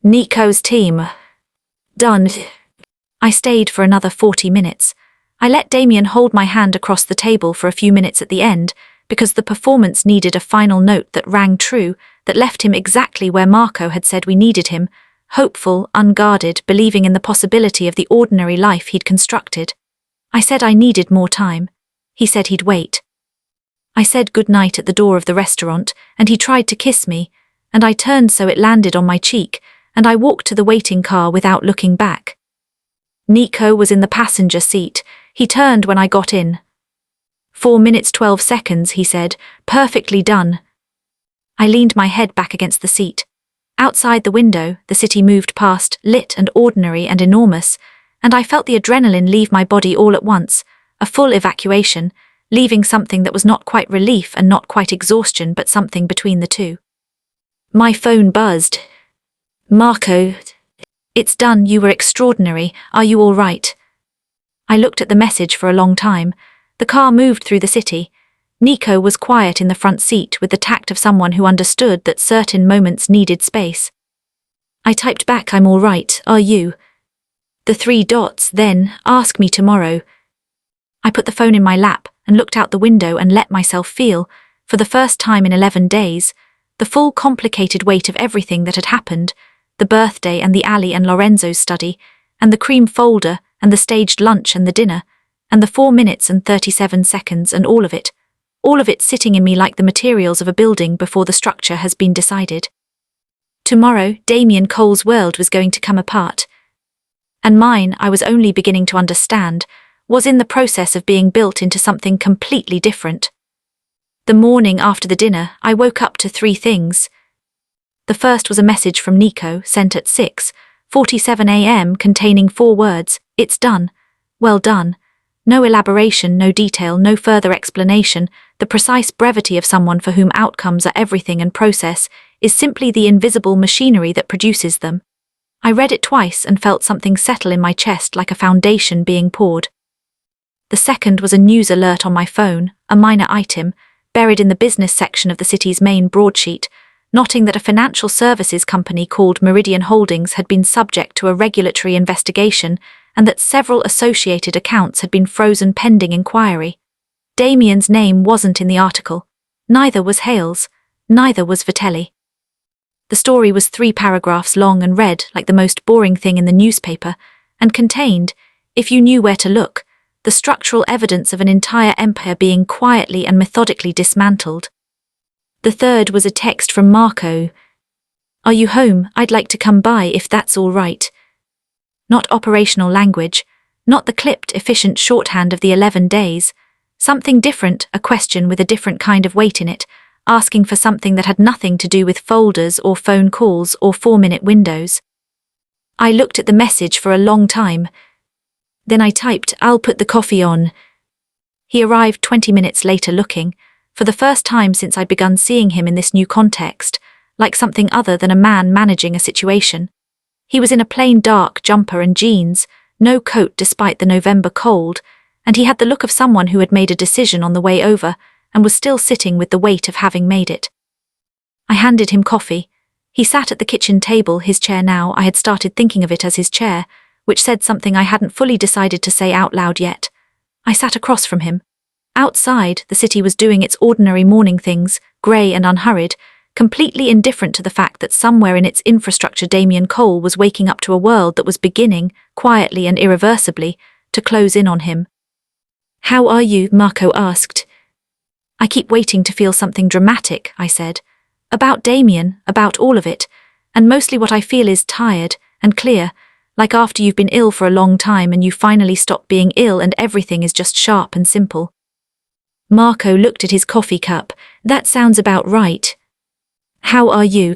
"Nico's team. Done." I stayed for another 40 minutes. I let Damien hold my hand across the table for a few minutes at the end, because the performance needed a final note that rang true, that left him exactly where Marco had said we needed him, hopeful, unguarded, believing in the possibility of the ordinary life he'd constructed. I said I needed more time. He said he'd wait. I said goodnight at the door of the restaurant, and he tried to kiss me, and I turned so it landed on my cheek, and I walked to the waiting car without looking back. Nico was in the passenger seat. He turned when I got in. 4 minutes 12 seconds, he said. "Perfectly done." I leaned my head back against the seat. Outside the window, the city moved past, lit and ordinary and enormous, and I felt the adrenaline leave my body all at once, a full evacuation, leaving something that was not quite relief and not quite exhaustion but something between the two. My phone buzzed. "Marco, it's done, you were extraordinary, are you all right?" I looked at the message for a long time. The car moved through the city. Nico was quiet in the front seat with the tact of someone who understood that certain moments needed space. I typed back, "I'm all right, are you?" The 3 dots, then, "Ask me tomorrow." I put the phone in my lap and looked out the window and let myself feel, for the first time in 11 days, the full complicated weight of everything that had happened, the birthday and the Ali and Lorenzo's study, and the cream folder and the staged lunch and the dinner, and the 4 minutes and 37 seconds and all of it sitting in me like the materials of a building before the structure has been decided. Tomorrow, Damien Cole's world was going to come apart. And mine, I was only beginning to understand, was in the process of being built into something completely different. The morning after the dinner, I woke up to 3 things. The first was a message from Nico, sent at 6:47 a.m. containing 4 words, "It's done. Well done." No elaboration, no detail, no further explanation. The precise brevity of someone for whom outcomes are everything and process is simply the invisible machinery that produces them. I read it twice and felt something settle in my chest like a foundation being poured. The second was a news alert on my phone, a minor item, buried in the business section of the city's main broadsheet, noting that a financial services company called Meridian Holdings had been subject to a regulatory investigation and that several associated accounts had been frozen pending inquiry. Damien's name wasn't in the article. Neither was Hale's. Neither was Vitelli. The story was 3 paragraphs long and read like the most boring thing in the newspaper, and contained, if you knew where to look, the structural evidence of an entire empire being quietly and methodically dismantled. The third was a text from Marco. "Are you home? I'd like to come by if that's all right." Not operational language, not the clipped, efficient shorthand of the 11 days. Something different, a question with a different kind of weight in it, asking for something that had nothing to do with folders or phone calls or 4-minute windows. I looked at the message for a long time. Then I typed, "I'll put the coffee on." He arrived 20 minutes later looking, for the first time since I'd begun seeing him in this new context, like something other than a man managing a situation. He was in a plain dark jumper and jeans, no coat despite the November cold, and he had the look of someone who had made a decision on the way over and was still sitting with the weight of having made it. I handed him coffee. He sat at the kitchen table, his chair now. I had started thinking of it as his chair, which said something I hadn't fully decided to say out loud yet. I sat across from him. Outside, the city was doing its ordinary morning things, grey and unhurried, completely indifferent to the fact that somewhere in its infrastructure Damien Cole was waking up to a world that was beginning, quietly and irreversibly, to close in on him. "How are you?" Marco asked. "I keep waiting to feel something dramatic," I said. "About Damien, about all of it, and mostly what I feel is tired and clear, like after you've been ill for a long time and you finally stop being ill and everything is just sharp and simple." Marco looked at his coffee cup. "That sounds about right. How are you?"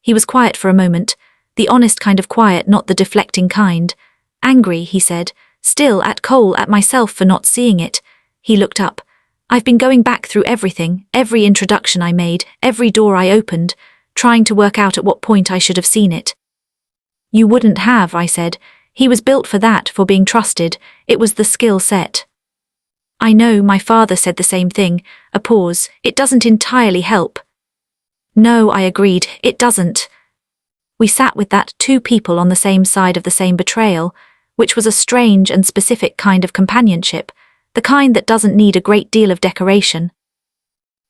He was quiet for a moment, the honest kind of quiet, not the deflecting kind. "Angry," he said, "still at Cole, at myself for not seeing it." He looked up. "I've been going back through everything, every introduction I made, every door I opened, trying to work out at what point I should have seen it." "You wouldn't have," I said. "He was built for that, for being trusted. It was the skill set." "I know, my father said the same thing." A pause. "It doesn't entirely help." "No," I agreed, "it doesn't." We sat with that, 2 people on the same side of the same betrayal, which was a strange and specific kind of companionship, the kind that doesn't need a great deal of decoration.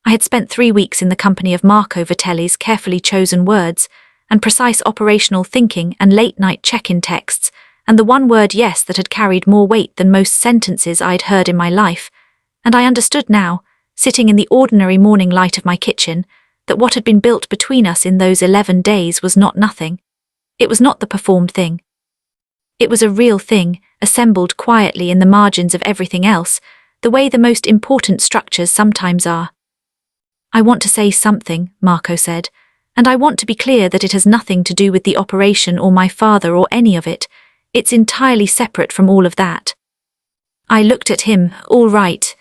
I had spent 3 weeks in the company of Marco Vitelli's carefully chosen words, and precise operational thinking and late-night check-in texts, and the one-word yes that had carried more weight than most sentences I'd heard in my life, and I understood now, sitting in the ordinary morning light of my kitchen, that what had been built between us in those 11 days was not nothing. It was not the performed thing. It was a real thing, assembled quietly in the margins of everything else, the way the most important structures sometimes are. "I want to say something," Marco said. And I want to be clear that it has nothing to do with the operation or my father or any of it. It's entirely separate from all of that. I looked at him. All right.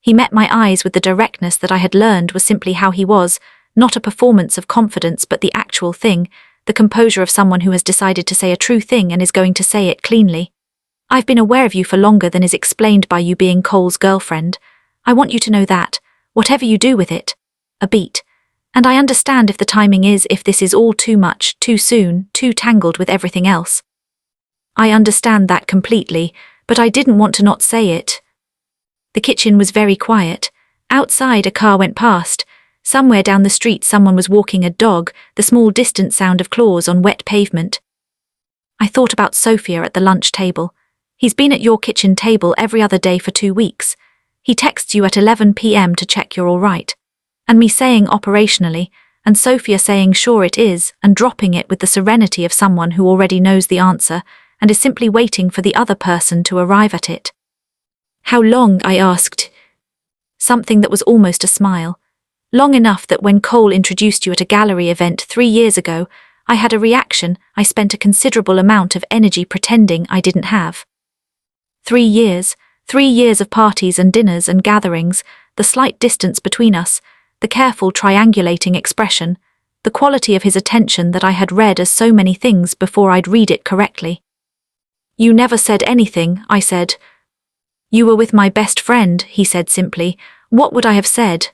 He met my eyes with the directness that I had learned was simply how he was, not a performance of confidence but the actual thing, the composure of someone who has decided to say a true thing and is going to say it cleanly. I've been aware of you for longer than is explained by you being Cole's girlfriend. I want you to know that, whatever you do with it. A beat. And I understand if the timing is, if this is all too much, too soon, too tangled with everything else. I understand that completely, but I didn't want to not say it. The kitchen was very quiet. Outside a car went past. Somewhere down the street someone was walking a dog, the small distant sound of claws on wet pavement. I thought about Sophia at the lunch table. He's been at your kitchen table every other day for 2 weeks. He texts you at 11 p.m. to check you're all right. And me saying operationally, and Sophia saying sure it is, and dropping it with the serenity of someone who already knows the answer, and is simply waiting for the other person to arrive at it. How long? I asked. Something that was almost a smile. Long enough that when Cole introduced you at a gallery event 3 years ago, I had a reaction I spent a considerable amount of energy pretending I didn't have. 3 years, 3 years of parties and dinners and gatherings, the slight distance between us, the careful triangulating expression, the quality of his attention that I had read as so many things before I'd read it correctly. You never said anything, I said. You were with my best friend, he said simply. What would I have said?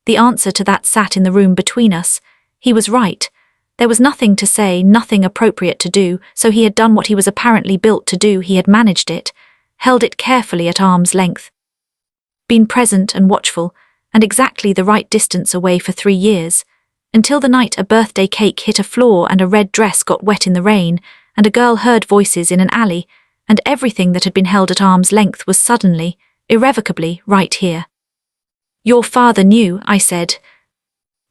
The answer to that sat in the room between us. He was right. There was nothing to say, nothing appropriate to do, so he had done what he was apparently built to do. He had managed it, held it carefully at arm's length. Been present and watchful, and exactly the right distance away for 3 years, until the night a birthday cake hit a floor and a red dress got wet in the rain, and a girl heard voices in an alley, and everything that had been held at arm's length was suddenly, irrevocably, right here. Your father knew, I said.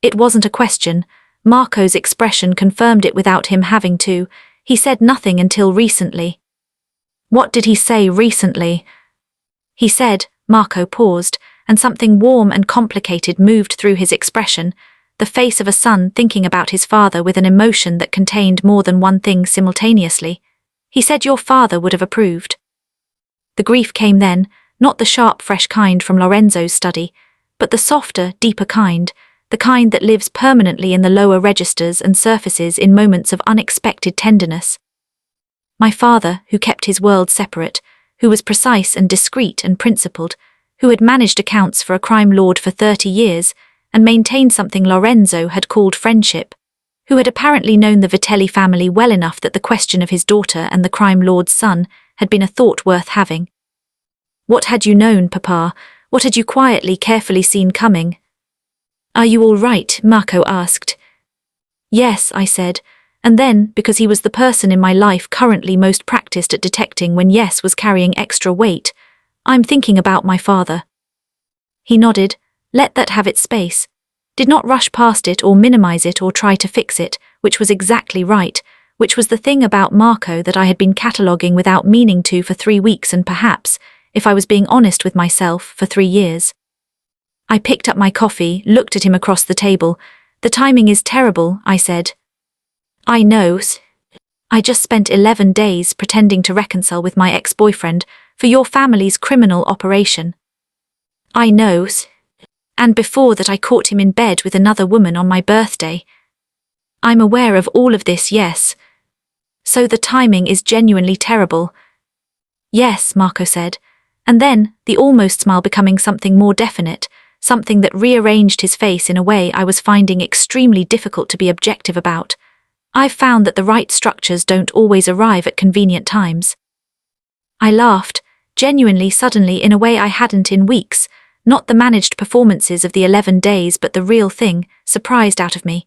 It wasn't a question. Marco's expression confirmed it without him having to. He said nothing until recently. What did he say recently? He said, Marco paused, and something warm and complicated moved through his expression, the face of a son thinking about his father with an emotion that contained more than one thing simultaneously. He said your father would have approved. The grief came then, not the sharp, fresh kind from Lorenzo's study, but the softer, deeper kind, the kind that lives permanently in the lower registers and surfaces in moments of unexpected tenderness. My father, who kept his world separate, who was precise and discreet and principled, who had managed accounts for a crime lord for 30 years and maintained something Lorenzo had called friendship, who had apparently known the Vitelli family well enough that the question of his daughter and the crime lord's son had been a thought worth having. What had you known, Papa? What had you quietly, carefully seen coming? Are you all right? Marco asked. Yes, I said, and then, because he was the person in my life currently most practiced at detecting when yes was carrying extra weight, I'm thinking about my father. He nodded, let that have its space, did not rush past it or minimize it or try to fix it, which was exactly right, which was the thing about Marco that I had been cataloguing without meaning to for 3 weeks and perhaps, if I was being honest with myself, for 3 years. I picked up my coffee, looked at him across the table. The timing is terrible, I said. I know. I just spent 11 days pretending to reconcile with my ex-boyfriend for your family's criminal operation. I know. And before that I caught him in bed with another woman on my birthday. I'm aware of all of this, yes. So the timing is genuinely terrible. Yes, Marco said. And then, the almost smile becoming something more definite, something that rearranged his face in a way I was finding extremely difficult to be objective about. I've found that the right structures don't always arrive at convenient times. I laughed, genuinely suddenly in a way I hadn't in weeks, not the managed performances of the 11 days but the real thing, surprised out of me.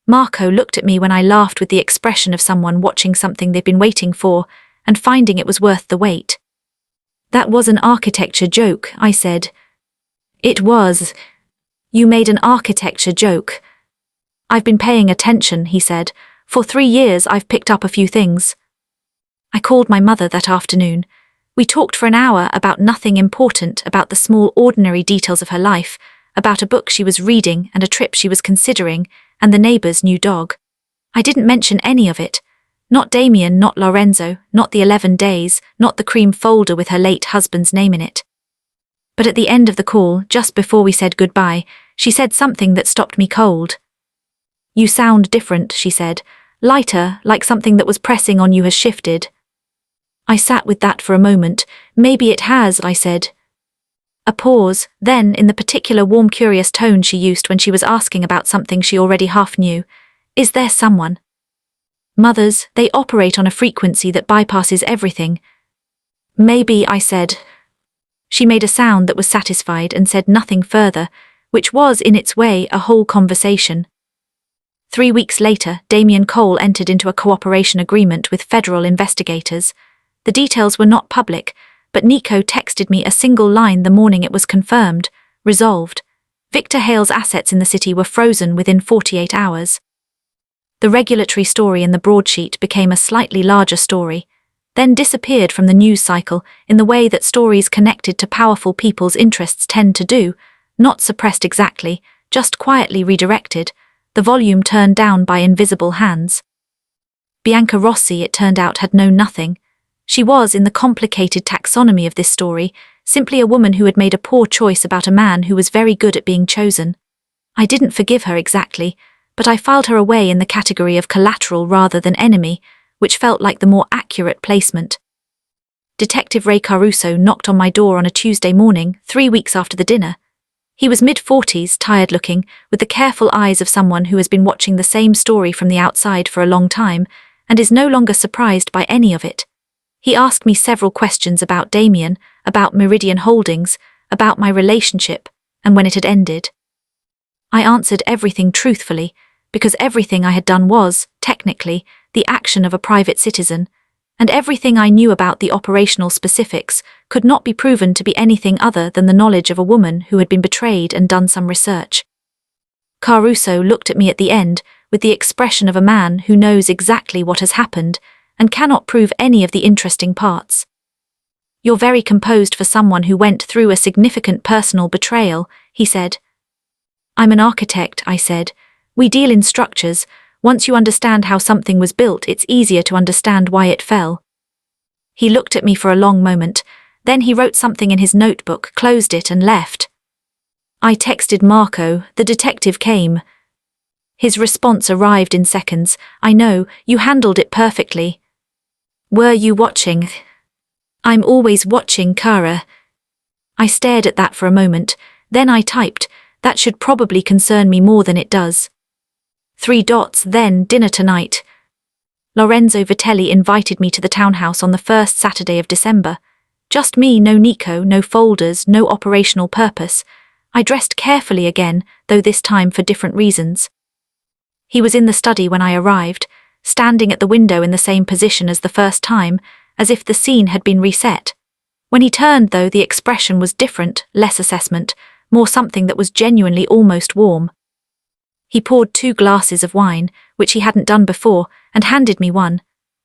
Marco looked at me when I laughed with the expression of someone watching something they've been waiting for, and finding it was worth the wait. That was an architecture joke, I said. It was. You made an architecture joke. I've been paying attention, he said. For 3 years I've picked up a few things. I called my mother that afternoon. We talked for an hour about nothing important, about the small ordinary details of her life, about a book she was reading and a trip she was considering, and the neighbor's new dog. I didn't mention any of it. Not Damien, not Lorenzo, not the 11 days, not the cream folder with her late husband's name in it. But at the end of the call, just before we said goodbye, she said something that stopped me cold. "You sound different," she said. "Lighter, like something that was pressing on you has shifted." I sat with that for a moment. "Maybe it has," I said. A pause, then, in the particular warm, curious tone she used when she was asking about something she already half knew, "Is there someone?" Mothers, they operate on a frequency that bypasses everything. "Maybe," I said. She made a sound that was satisfied and said nothing further, which was, in its way, a whole conversation. 3 weeks later, Damien Cole entered into a cooperation agreement with federal investigators. The details were not public, but Nico texted me a single line the morning it was confirmed. Resolved. Victor Hale's assets in the city were frozen within 48 hours. The regulatory story in the broadsheet became a slightly larger story, then disappeared from the news cycle in the way that stories connected to powerful people's interests tend to do, not suppressed exactly, just quietly redirected, the volume turned down by invisible hands. Bianca Rossi, it turned out, had known nothing. She was, in the complicated taxonomy of this story, simply a woman who had made a poor choice about a man who was very good at being chosen. I didn't forgive her exactly, but I filed her away in the category of collateral rather than enemy, which felt like the more accurate placement. Detective Ray Caruso knocked on my door on a Tuesday morning, 3 weeks after the dinner. He was mid-40s, tired-looking, with the careful eyes of someone who has been watching the same story from the outside for a long time, and is no longer surprised by any of it. He asked me several questions about Damien, about Meridian Holdings, about my relationship, and when it had ended. I answered everything truthfully, because everything I had done was, technically, the action of a private citizen, and everything I knew about the operational specifics could not be proven to be anything other than the knowledge of a woman who had been betrayed and done some research. Caruso looked at me at the end with the expression of a man who knows exactly what has happened and cannot prove any of the interesting parts. "You're very composed for someone who went through a significant personal betrayal," he said. "I'm an architect," I said. "We deal in structures. Once you understand how something was built, it's easier to understand why it fell." He looked at me for a long moment, then he wrote something in his notebook, closed it and left. I texted Marco. The detective came. His response arrived in seconds. "I know, you handled it perfectly." "Were you watching?" "I'm always watching, Kara." I stared at that for a moment, then I typed, "That should probably concern me more than it does." 3 dots, then dinner tonight. Lorenzo Vitelli invited me to the townhouse on the first Saturday of December. Just me, no Nico, no folders, no operational purpose. I dressed carefully again, though this time for different reasons. He was in the study when I arrived, standing at the window in the same position as the first time, as if the scene had been reset. When he turned, though, the expression was different, less assessment, more something that was genuinely almost warm. He poured 2 glasses of wine, which he hadn't done before, and handed me one,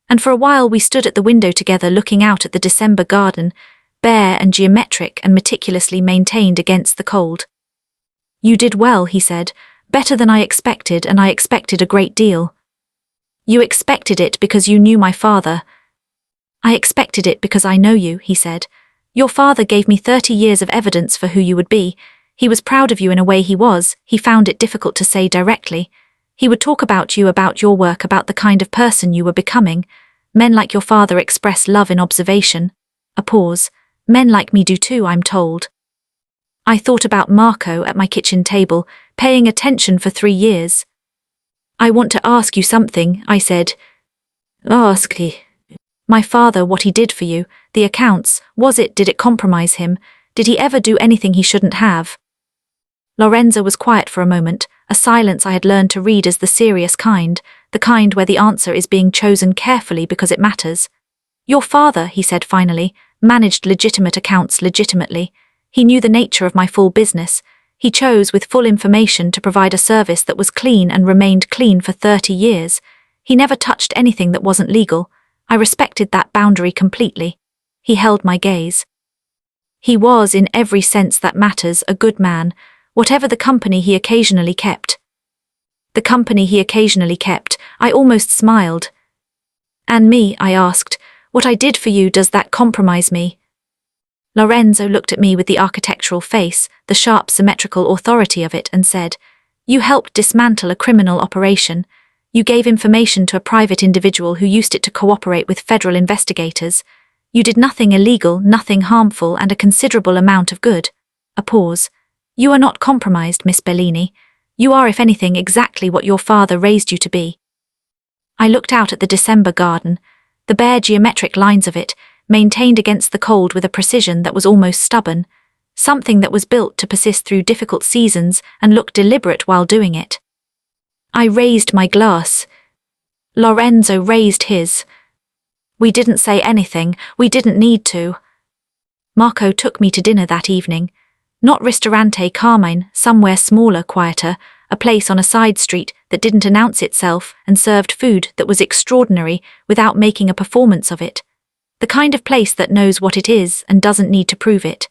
and for a while we stood at the window together looking out at the December garden, bare and geometric and meticulously maintained against the cold. "You did well," he said, "better than I expected, and I expected a great deal." "You expected it because you knew my father." "I expected it because I know you," he said. "Your father gave me 30 years of evidence for who you would be. He was proud of you in a way he found it difficult to say directly. He would talk about you, about your work, about the kind of person you were becoming. Men like your father express love in observation." A pause. "Men like me do too, I'm told." I thought about Marco at my kitchen table, paying attention for 3 years. "I want to ask you something," I said. "Ask me." "My father, what he did for you, the accounts, did it compromise him? Did he ever do anything he shouldn't have?" Lorenzo was quiet for a moment, a silence I had learned to read as the serious kind, the kind where the answer is being chosen carefully because it matters. "Your father," he said finally, "managed legitimate accounts legitimately. He knew the nature of my full business. He chose with full information to provide a service that was clean and remained clean for 30 years. He never touched anything that wasn't legal. I respected that boundary completely." He held my gaze. "He was, in every sense that matters, a good man, whatever the company he occasionally kept." the company he occasionally kept. I almost smiled. And me, I asked, what I did for you, does that compromise me? Lorenzo looked at me with the architectural face, the sharp symmetrical authority of it, and said, you helped dismantle a criminal operation. You gave information to a private individual who used it to cooperate with federal investigators. You did nothing illegal, nothing harmful, and a considerable amount of good. A pause. You are not compromised, Miss Bellini. You are, if anything, exactly what your father raised you to be. I looked out at the December garden, the bare geometric lines of it, maintained against the cold with a precision that was almost stubborn, something that was built to persist through difficult seasons and look deliberate while doing it. I raised my glass. Lorenzo raised his. We didn't say anything, we didn't need to. Marco took me to dinner that evening. Not Ristorante Carmine, somewhere smaller, quieter, a place on a side street that didn't announce itself and served food that was extraordinary without making a performance of it. The kind of place that knows what it is and doesn't need to prove it.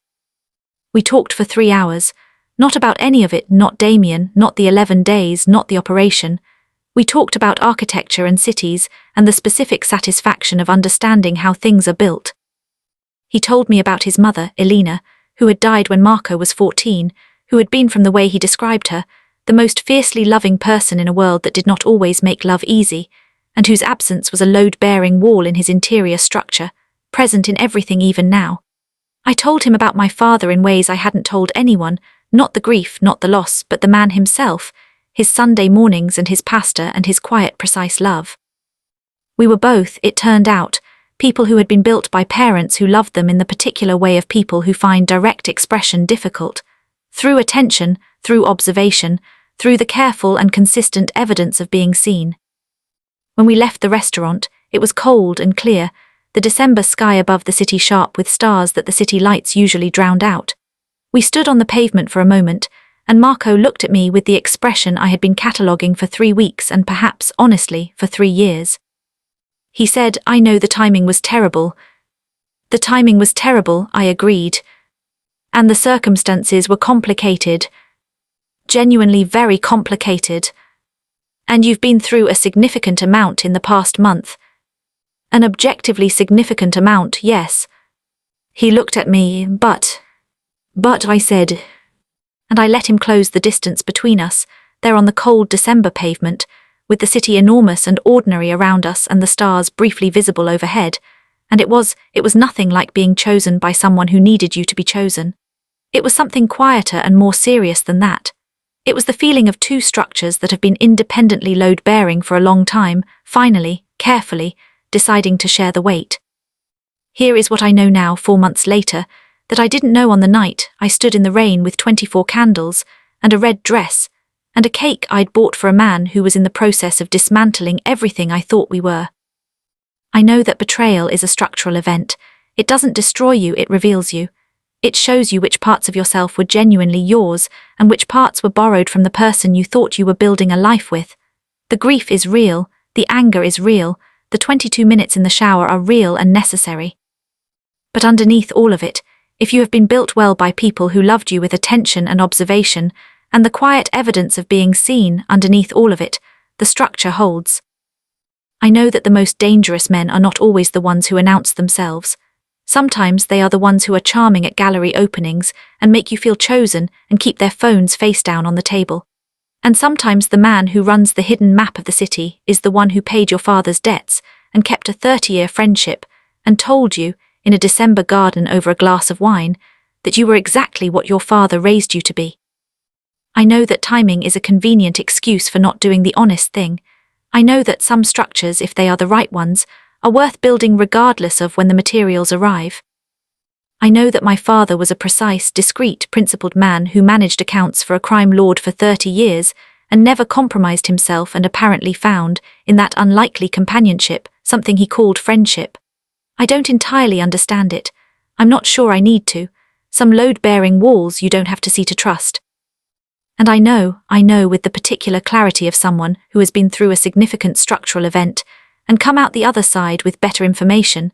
We talked for 3 hours, not about any of it, not Damien, not the 11 days, not the operation. We talked about architecture and cities and the specific satisfaction of understanding how things are built. He told me about his mother, Elena, who had died when Marco was 14, who had been, from the way he described her, the most fiercely loving person in a world that did not always make love easy, and whose absence was a load-bearing wall in his interior structure, present in everything even now. I told him about my father in ways I hadn't told anyone, not the grief, not the loss, but the man himself, his Sunday mornings and his pasta and his quiet, precise love. We were both, it turned out, people who had been built by parents who loved them in the particular way of people who find direct expression difficult, through attention, through observation, through the careful and consistent evidence of being seen. When we left the restaurant, it was cold and clear, the December sky above the city sharp with stars that the city lights usually drowned out. We stood on the pavement for a moment, and Marco looked at me with the expression I had been cataloguing for 3 weeks and perhaps, honestly, for 3 years. He said, I know the timing was terrible. The timing was terrible, I agreed. And the circumstances were complicated. Genuinely very complicated. And you've been through a significant amount in the past month. An objectively significant amount, yes. He looked at me, but I said, and I let him close the distance between us, there on the cold December pavement, with the city enormous and ordinary around us and the stars briefly visible overhead, and it was nothing like being chosen by someone who needed you to be chosen. It was something quieter and more serious than that. It was the feeling of 2 structures that have been independently load-bearing for a long time, finally, carefully, deciding to share the weight. Here is what I know now, 4 months later, that I didn't know on the night I stood in the rain with 24 candles and a red dress and a cake I'd bought for a man who was in the process of dismantling everything I thought we were. I know that betrayal is a structural event. It doesn't destroy you, it reveals you. It shows you which parts of yourself were genuinely yours and which parts were borrowed from the person you thought you were building a life with. The grief is real, the anger is real, the 22 minutes in the shower are real and necessary. But underneath all of it, if you have been built well by people who loved you with attention and observation, and the quiet evidence of being seen underneath all of it, the structure holds. I know that the most dangerous men are not always the ones who announce themselves. Sometimes they are the ones who are charming at gallery openings and make you feel chosen and keep their phones face down on the table. And sometimes the man who runs the hidden map of the city is the one who paid your father's debts and kept a 30-year friendship and told you, in a December garden over a glass of wine, that you were exactly what your father raised you to be. I know that timing is a convenient excuse for not doing the honest thing. I know that some structures, if they are the right ones, are worth building regardless of when the materials arrive. I know that my father was a precise, discreet, principled man who managed accounts for a crime lord for 30 years and never compromised himself and apparently found, in that unlikely companionship, something he called friendship. I don't entirely understand it. I'm not sure I need to. Some load-bearing walls you don't have to see to trust. And I know with the particular clarity of someone who has been through a significant structural event and come out the other side with better information,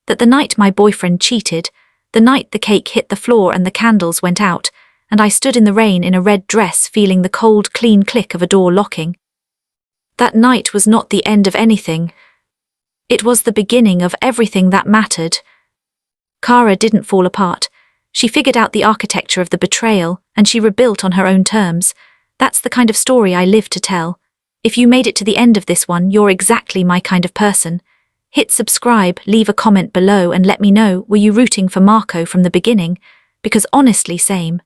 that the night my boyfriend cheated, the night the cake hit the floor and the candles went out, and I stood in the rain in a red dress feeling the cold, clean click of a door locking, That night was not the end of anything. It was the beginning of everything that mattered. Kara didn't fall apart. She figured out the architecture of the betrayal, and she rebuilt on her own terms. That's the kind of story I live to tell. If you made it to the end of this one, you're exactly my kind of person. Hit subscribe, leave a comment below, and let me know, were you rooting for Marco from the beginning? Because honestly, same.